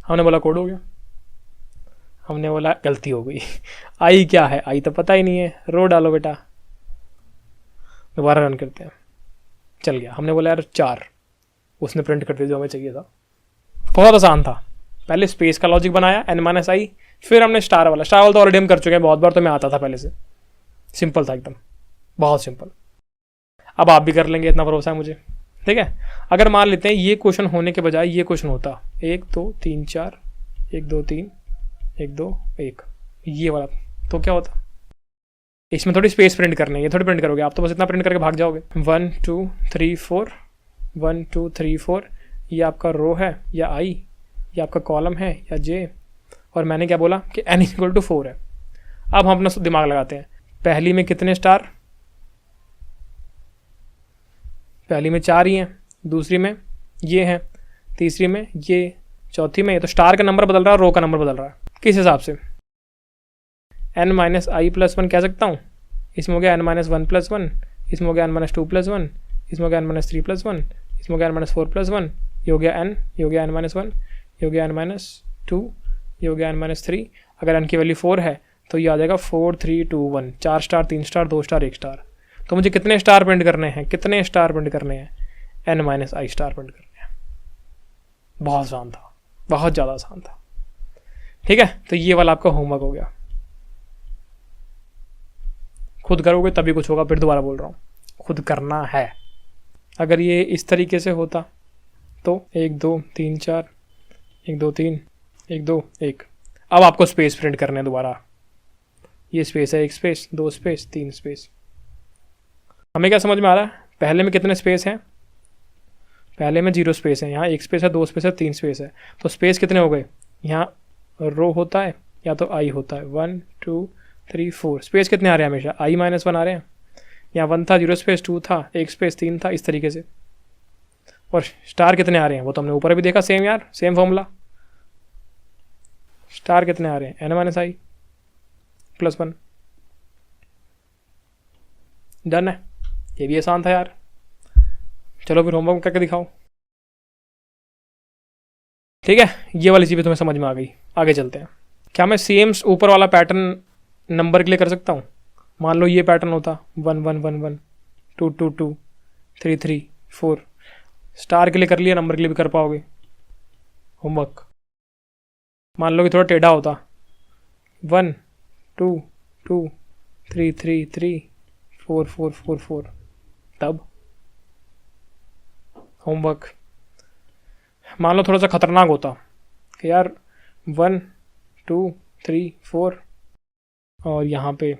Speaker 1: हमने बोला कोड हो गया। हमने बोला गलती हो गई आई क्या है? आई तो पता ही नहीं है, रो डालो बेटा। दोबारा रन करते हैं, चल गया। हमने बोला यार 4, उसने प्रिंट कर दिया जो हमें चाहिए था। बहुत आसान था। पहले स्पेस का लॉजिक बनाया n माइनस आई, फिर हमने स्टार वाला तो ऑलरेडी हम कर चुके हैं बहुत बार, तो मैं आता था पहले से। सिंपल था एकदम, बहुत सिंपल। अब आप भी कर लेंगे, इतना भरोसा है मुझे, ठीक है। अगर मान लेते हैं ये क्वेश्चन होने के बजाय ये क्वेश्चन होता 1 2 3 4, 1 2 3 1 2 1, ये वाला, तो क्या होता? इसमें थोड़ी स्पेस प्रिंट करनी है, ये थोड़ी प्रिंट करोगे आप, तो बस इतना प्रिंट करके भाग जाओगे। 1 2 3 4, 1 2 3 4, ये आपका रो है या आई, ये आपका कॉलम है या जे, और मैंने क्या बोला कि n इक्वल टू 4 है। अब हम अपना दिमाग लगाते हैं। पहली में कितने स्टार? पहली में 4 ही हैं, दूसरी में ये हैं, तीसरी में ये, चौथी में ये। तो स्टार का नंबर बदल रहा है, रो का नंबर बदल रहा है। किस हिसाब से? n माइनस आई प्लस 1 कह सकता हूँ, इसमें हो गया n माइनस 1 प्लस 1, इसमें हो गया n माइनस 2 प्लस 1, इसमें हो गया n माइनस 3 प्लस 1, इसमें हो गया n माइनस 4 प्लस 1, ये हो गया n, ये हो गया n माइनस 1, ये हो गया n माइनस 2, ये हो गया n माइनस 3। अगर n की वैल्यू 4 है तो ये आ जाएगा 4 3 2 1, 4 स्टार 3 स्टार 2 स्टार 1 स्टार। तो मुझे कितने स्टार प्रिंट करने हैं? कितने स्टार प्रिंट करने हैं? n माइनस आई स्टार प्रिंट करने हैं। बहुत आसान था, बहुत ज़्यादा आसान था, ठीक है। तो ये वाला आपका होमवर्क हो गया। खुद करोगे तभी कुछ होगा, फिर दोबारा बोल रहा हूँ, खुद करना है। अगर ये इस तरीके से होता तो 1 2 3 4, 1 2 3 1 2 1। अब आपको स्पेस प्रिंट करने हैं दोबारा। ये स्पेस है, 1 स्पेस 2 स्पेस 3 स्पेस। हमें क्या समझ में आ रहा है? पहले में कितने स्पेस हैं? पहले में 0 स्पेस है, यहाँ 1 स्पेस है, 2 स्पेस है, 3 स्पेस है। तो स्पेस कितने हो गए? यहाँ रो होता है या तो आई होता है, 1 2 3 4। स्पेस कितने आ रहे हैं? हमेशा आई माइनस 1 आ रहे हैं। यहाँ 1 था, 0 स्पेस 2 था, 1 स्पेस 3 था, इस तरीके से। और स्टार कितने आ रहे हैं वो तो हमने ऊपर भी देखा, सेम यार, सेम फॉर्मूला। स्टार कितने आ रहे हैं? n माइनस आई प्लस 1। डन है, ये भी आसान था यार। चलो फिर होमवर्क करके दिखाओ, ठीक है। ये वाली चीज़ तुम्हें समझ में आ गई, आगे चलते हैं। क्या मैं सेम ऊपर वाला पैटर्न नंबर के लिए कर सकता हूँ? मान लो ये पैटर्न होता 1 1 1 1 2 2 2 3 3 4। स्टार के लिए कर लिया, नंबर के लिए भी कर पाओगे होमवर्क। मान लो कि थोड़ा टेढ़ा होता 1 2 2 3 3 3 4 4 4 4, तब होमवर्क। मान लो थोड़ा सा खतरनाक होता कि यार 1 2 3 4, और यहाँ पे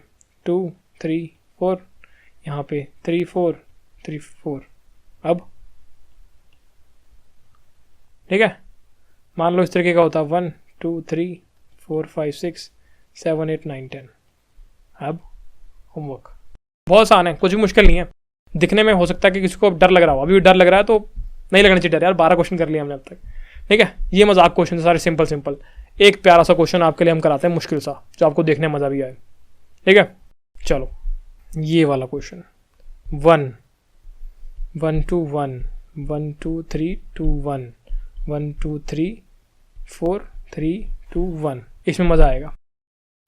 Speaker 1: 2 3 4, यहाँ पे 3 4 3 4। अब ठीक है, मान लो इस तरीके का होता 1 2 3 4 5 6 7 8 9 10। अब होमवर्क बहुत आसान है, कुछ भी मुश्किल नहीं है। दिखने में हो सकता है कि किसी को डर लग रहा हो, अभी भी डर लग रहा है तो नहीं लगना चाहिए डर यार। 12 क्वेश्चन कर लिए हमने अब तक, ठीक है। ये मजाक क्वेश्चन सारे सिंपल सिंपल। एक प्यारा सा क्वेश्चन आपके लिए हम कराते हैं मुश्किल सा, जो आपको देखने में मज़ा भी आए, ठीक है। चलो ये वाला क्वेश्चन 1 1 2 1 1 2 3 2 1 1 2 3 4 3 2 1। इसमें मज़ा आएगा।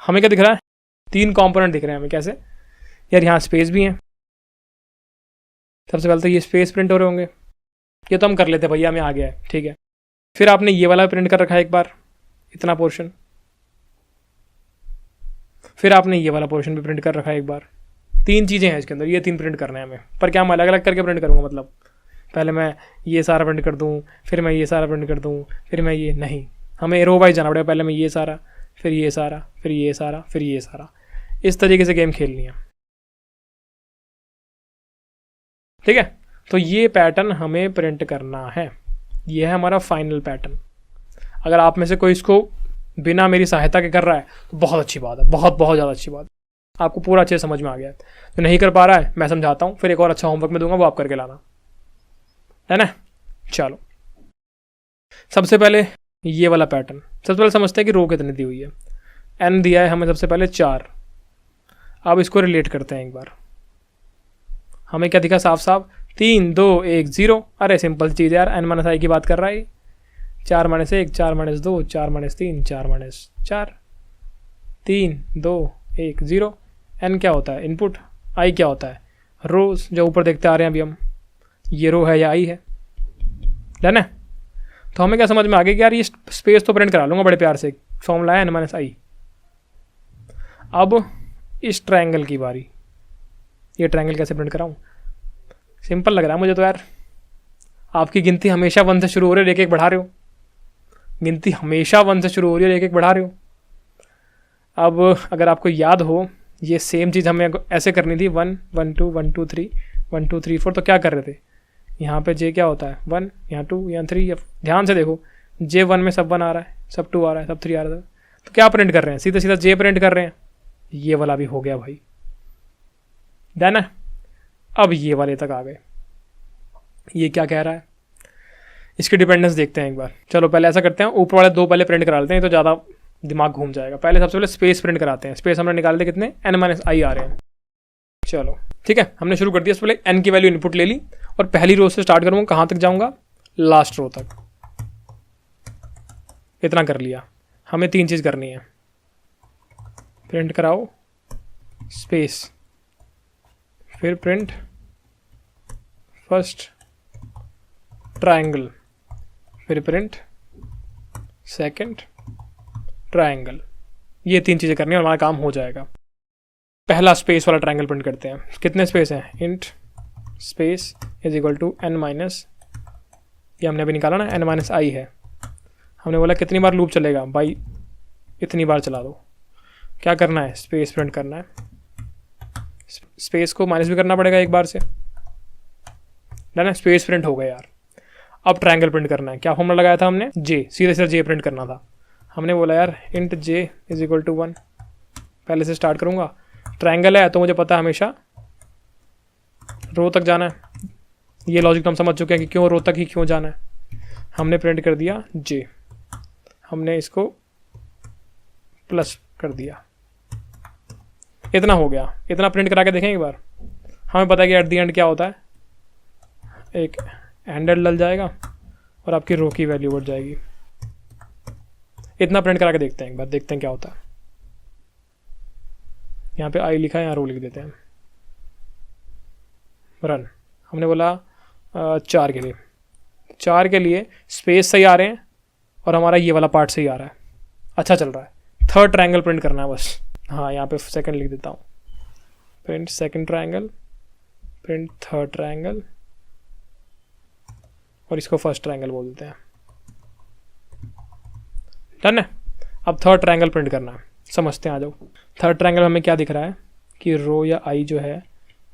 Speaker 1: हमें क्या दिख रहा है? 3 कंपोनेंट दिख रहे हैं हमें। कैसे यार? यहाँ स्पेस भी है। सबसे पहले तो ये स्पेस प्रिंट हो रहे होंगे, ये तो हम कर लेते हैं भैया, हमें आ गया है, ठीक है। फिर आपने ये वाला प्रिंट कर रखा है एक बार, इतना पोर्शन। फिर आपने ये वाला पोर्शन भी प्रिंट कर रखा है एक बार। 3 चीज़ें हैं इसके अंदर, ये 3 प्रिंट करना है हमें। पर क्या हम अलग अलग करके प्रिंट करूँगा? मतलब पहले मैं ये सारा प्रिंट कर दूँ, फिर मैं ये सारा प्रिंट कर दूँ, फिर मैं ये नहीं, हमें रो वाइज जाना पड़ेगा। पहले मैं ये सारा, फिर ये सारा, फिर ये सारा, फिर ये सारा। इस तरीके से गेम खेलनी है, ठीक है। तो ये पैटर्न हमें प्रिंट करना है, ये है हमारा फाइनल पैटर्न। अगर आप में से कोई इसको बिना मेरी सहायता के कर रहा है तो बहुत अच्छी बात है, बहुत बहुत ज़्यादा अच्छी बात। आपको पूरा अच्छे से समझ में आ गया है। जो नहीं कर पा रहा है मैं समझाता हूँ, फिर एक और अच्छा होमवर्क में दूंगा, वो आप करके लाना, है ना। चलो सबसे पहले ये वाला पैटर्न, सबसे पहले समझते हैं कि रो कितनी दी हुई है। n दिया है हमें सबसे पहले 4। अब इसको रिलेट करते हैं एक बार। हमें क्या दिखा साफ साफ? 3 2 1 0। अरे सिंपल चीज़ है यार, n माइनस आई की बात कर रहा है। 4 minus 1 4 minus 2 4 minus 3 4 minus 4 3 2 1 0। n क्या होता है? इनपुट। i क्या होता है? रोज, जो ऊपर देखते आ रहे हैं अभी हम। ये रो है या i है, डन है। तो हमें क्या समझ में आ गया कि यार ये स्पेस तो प्रिंट करा लूँगा बड़े प्यार से। फॉर्मूला है n माइनस आई। अब इस ट्रायंगल की बारी। ये ट्रायंगल कैसे प्रिंट कराऊँ? सिंपल लग रहा है मुझे तो यार। आपकी गिनती हमेशा 1 से शुरू हो रही है, एक एक बढ़ा रहे हो। गिनती हमेशा 1 से शुरू हो रही है, एक एक बढ़ा रहे हो। अब अगर आपको याद हो, ये सेम चीज़ हमें ऐसे करनी थी। 1 1 2 1 2 3 1 2 3 4। तो क्या कर रहे थे? यहाँ पे j क्या होता है? 1, यहाँ 2, यहाँ 3। ध्यान से देखो, j1 में सब 1 आ रहा है, सब 2 आ रहा है, सब 3 आ रहा है। तो क्या प्रिंट कर रहे हैं? सीधा सीधा j प्रिंट कर रहे हैं। ये वाला भी हो गया भाई, डन है। अब ये वाले तक आ गए। ये क्या कह रहा है? इसकी डिपेंडेंस देखते हैं एक बार। चलो पहले ऐसा करते हैं, ऊपर वाले 2 पहले प्रिंट करा लेते हैं, तो ज़्यादा दिमाग घूम जाएगा। पहले सबसे पहले स्पेस प्रिंट कराते हैं। स्पेस हमने निकालते कितने? n माइनस आई आ रहे हैं। चलो ठीक है, हमने शुरू कर दिया। सबसे पहले n की वैल्यू इनपुट ले ली, और पहली रो से स्टार्ट करूँगा। कहाँ तक जाऊँगा? लास्ट रो तक। इतना कर लिया। हमें 3 चीज़ करनी है। प्रिंट कराओ स्पेस, फिर प्रिंट फर्स्ट ट्रायंगल, फिर प्रिंट सेकंड ट्रायंगल। ये 3 चीज़ें करनी है और हमारा काम हो जाएगा। पहला स्पेस वाला ट्रायंगल प्रिंट करते हैं। कितने स्पेस हैं? Int space is equal to n minus, ये हमने अभी निकाला ना, n माइनस आई है। हमने बोला कितनी बार लूप चलेगा भाई? इतनी बार चला दो। क्या करना है? स्पेस प्रिंट करना है। स्पेस को माइनस भी करना पड़ेगा एक बार से, ना स्पेस प्रिंट हो गया यार। अब ट्रायंगल प्रिंट करना है। क्या फॉर्मूला लगाया था हमने? j, सीधे सीधे j प्रिंट करना था। हमने बोला यार int j is equal to 1। पहले से स्टार्ट करूँगा। ट्रायंगल है तो मुझे पता है हमेशा रो तक जाना है। ये लॉजिक तो हम समझ चुके हैं कि क्यों रो तक ही क्यों जाना है। हमने प्रिंट कर दिया j, हमने इसको प्लस कर दिया। इतना हो गया। इतना प्रिंट करा के देखें एक बार। हमें पता है कि एट दी एंड क्या होता है? एक हैंडल डल जाएगा और आपकी रो की वैल्यू बढ़ जाएगी। इतना प्रिंट करा के देखते हैं एक बार, देखते हैं क्या होता है। यहाँ पे आई लिखा है, यहाँ रो लिख देते हैं। रन। हमने बोला 4 के लिए, 4 के लिए स्पेस सही आ रहे हैं और हमारा ये वाला पार्ट सही आ रहा है। अच्छा चल रहा है। थर्ड ट्रायंगल प्रिंट करना है बस। हाँ यहाँ पे सेकंड लिख देता हूँ। Print second triangle, print third triangle, और इसको फर्स्ट ट्रायंगल बोल देते हैं। डन है। अब थर्ड ट्रायंगल प्रिंट करना है। समझते हैं, आ जाओ। थर्ड ट्रायंगल हमें क्या दिख रहा है कि रो या आई जो है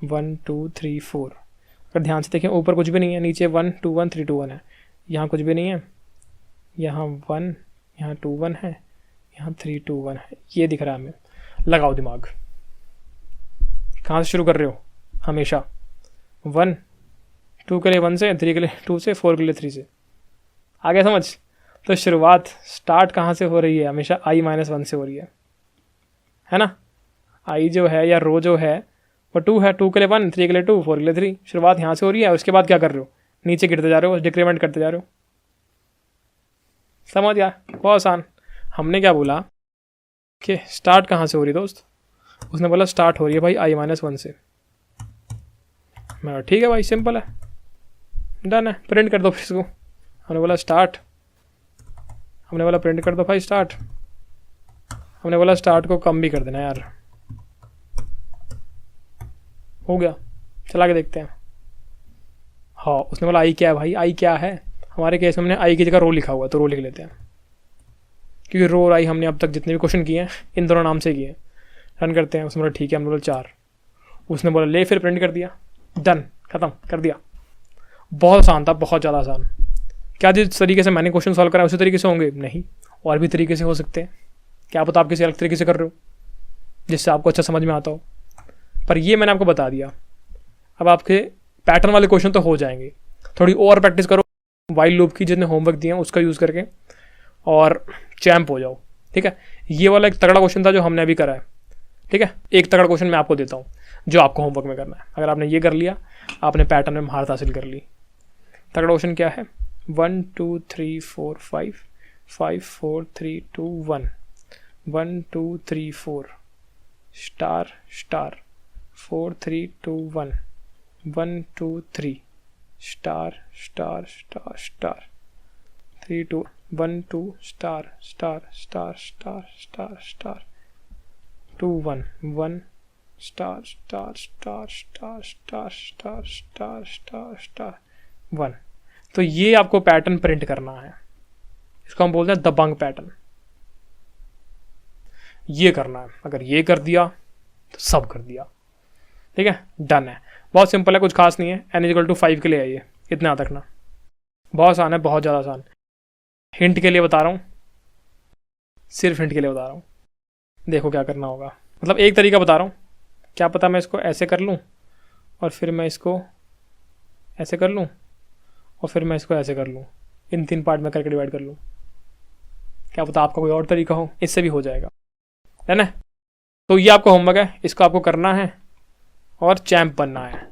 Speaker 1: 1 2 3 4। अगर ध्यान से देखें ऊपर कुछ भी नहीं है, नीचे 1 2 1 3 2 1 है। यहाँ कुछ भी नहीं है, यहाँ 1, यहाँ 2 1 है, यहाँ 3 2 1 है। ये दिख रहा है हमें। लगाओ दिमाग। कहाँ से शुरू कर रहे हो? हमेशा 1 2 के लिए 1 से, 3 के लिए 2 से, 4 के लिए 3 से। आ गया समझ? तो शुरुआत स्टार्ट कहाँ से हो रही है? हमेशा i माइनस 1 से हो रही है ना। i जो है या रो जो है वो 2 है। 2 के लिए 1, 3 के लिए 2, 4 के लिए 3। शुरुआत यहाँ से हो रही है। उसके बाद क्या कर रहे हो? नीचे गिरते जा रहे हो, डिक्रीमेंट करते जा रहे हो। समझ गया? बहुत आसान। हमने क्या बोला कि स्टार्ट कहाँ से हो रही है दोस्त? उसने बोला स्टार्ट हो रही है भाई i-1 से। मैं ठीक है भाई, सिंपल है, डन है, प्रिंट कर दो फिर इसको। हमने बोला स्टार्ट, हमने बोला प्रिंट कर दो भाई स्टार्ट। हमने बोला स्टार्ट को कम भी कर देना यार। हो गया, चला के देखते हैं। हाँ, उसने बोला आई क्या है भाई, आई क्या है? हमारे केस में हमने आई की जगह रो लिखा हुआ है, तो रो लिख लेते हैं, क्योंकि रो और आई हमने अब तक जितने भी क्वेश्चन किए हैं इन दोनों नाम से किए हैं। रन करते हैं। उसने बोला ठीक है, हमने बोला 4। उसने बोला ले, फिर प्रिंट कर दिया, डन, ख़त्म कर दिया। बहुत आसान था, बहुत ज़्यादा आसान। क्या जिस तरीके से मैंने क्वेश्चन सॉल्व करा उसी तरीके से होंगे? नहीं, और भी तरीके से हो सकते हैं। क्या पता आप किसी अलग तरीके से कर रहे हो जिससे आपको अच्छा समझ में आता हो, पर ये मैंने आपको बता दिया। अब आपके पैटर्न वाले क्वेश्चन तो हो जाएंगे, थोड़ी और प्रैक्टिस करो वाइल लूप की, जितने होमवर्क दिए हैं उसका यूज़ करके, और चैम्प हो जाओ। ठीक है, ये वाला एक तगड़ा क्वेश्चन था जो हमने अभी करा है। ठीक है, एक तगड़ा क्वेश्चन मैं आपको देता हूँ जो आपको होमवर्क में करना है। अगर आपने ये कर लिया, आपने पैटर्न में महारत हासिल कर ली। तगड़ा क्वेश्चन क्या है? 1 2 3 4 5 5 4 3 2 1 1 2 3 4 star star 4 3 2 1 1 2 3 star star star star 3 2 1 2 star star star star star star 2 1 1 star star star star star star star star star 1। तो ये आपको पैटर्न प्रिंट करना है। इसको हम बोलते हैं दबंग पैटर्न। ये करना है। अगर ये कर दिया तो सब कर दिया। ठीक है, डन है। बहुत सिंपल है, कुछ खास नहीं है। n=5 के लिए है ये, इतना याद रखना। बहुत आसान है, बहुत ज़्यादा आसान। हिंट के लिए बता रहा हूँ, सिर्फ हिंट के लिए बता रहा हूँ। देखो क्या करना होगा, मतलब एक तरीका बता रहा हूँ। क्या पता मैं इसको ऐसे कर लूँ और फिर मैं इसको ऐसे कर लूँ और फिर मैं इसको ऐसे कर लूँ, इन 3 पार्ट में करके डिवाइड कर लूँ। क्या पता आपका कोई और तरीका हो, इससे भी हो जाएगा, है ना? तो ये आपका होमवर्क है, इसको आपको करना है और चैम्प बनना है।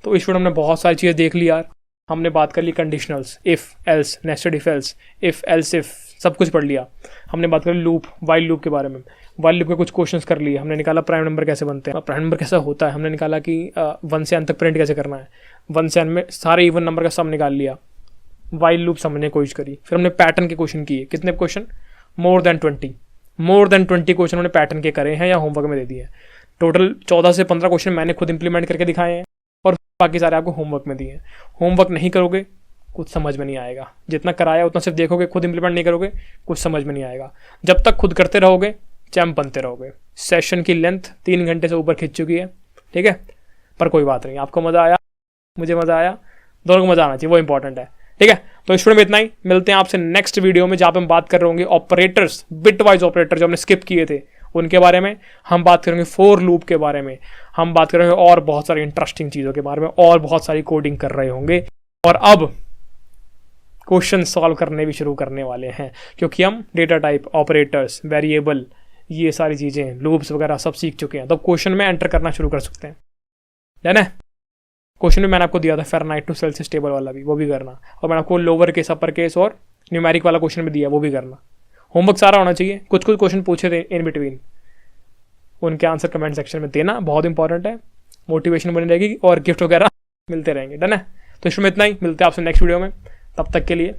Speaker 1: तो इस वीडियो में हमने बहुत सारी चीज़ें देख ली यार। हमने बात कर ली conditionals, if, else, nested if else, if, else, if, सब कुछ पढ़ लिया। हमने बात करी लूप, वाइल लूप के बारे में। वाइल लूप के कुछ क्वेश्चंस कर लिए। हमने निकाला प्राइम नंबर कैसे बनते हैं, प्राइम नंबर कैसा होता है। हमने निकाला कि 1 से n तक प्रिंट कैसे करना है। 1 से n में सारे इवन नंबर का सम निकाल लिया। वाइल लूप समझने की कोशिश करी। फिर हमने पैटर्न के क्वेश्चन किए। कितने क्वेश्चन? मोर देन 20 क्वेश्चन हमने पैटर्न के करे हैं या होमवर्क में दे दिए हैं। टोटल 14 से 15 क्वेश्चन मैंने खुद इंप्लीमेंट करके दिखाए हैं और बाकी सारे आपको होमवर्क में दिए हैं। होमवर्क नहीं करोगे कुछ समझ में नहीं आएगा। जितना कराया उतना सिर्फ देखोगे, खुद इंप्लीमेंट नहीं करोगे कुछ समझ में नहीं आएगा। जब तक खुद करते रहोगे चैम्प बनते रहोगे। सेशन की लेंथ 3 घंटे से ऊपर खिंच चुकी है। ठीक है, पर कोई बात नहीं, आपको मज़ा आया, मुझे मज़ा आया, दोनों को मज़ा आना चाहिए, वो इंपॉर्टेंट है। ठीक है, तो इस वीडियो में इतना ही। मिलते हैं आपसे नेक्स्ट वीडियो में, जहाँ पे हम बात कर रहे होंगे ऑपरेटर्स, बिट वाइज ऑपरेटर जो हमने स्किप किए थे उनके बारे में। हम बात करेंगे फॉर लूप के बारे में। हम बात करेंगे और बहुत सारी इंटरेस्टिंग चीज़ों के बारे में, और बहुत सारी कोडिंग कर रहे होंगे। और अब क्वेश्चन सॉल्व करने भी शुरू करने वाले हैं, क्योंकि हम डेटा टाइप, ऑपरेटर्स, वेरिएबल, ये सारी चीज़ें, लूप्स वगैरह सब सीख चुके हैं। तो क्वेश्चन में एंटर करना शुरू कर सकते हैं, है ना? क्वेश्चन में मैंने आपको दिया था फ़ारेनहाइट टू सेल्सियस टेबल वाला भी, वो भी करना। और मैंने आपको लोअर केस, अपर केस और न्यूमेरिक वाला क्वेश्चन भी दिया, वो भी करना। होमवर्क सारा होना चाहिए। कुछ कुछ क्वेश्चन पूछे थे इन बिटवीन, उनके आंसर कमेंट सेक्शन में देना, बहुत इंपॉर्टेंट है। मोटिवेशन बनी रहेगी और गिफ्ट वगैरह मिलते रहेंगे, डन है? तो इसमें इतना ही। मिलते हैं आपसे नेक्स्ट वीडियो में, तब तक के लिए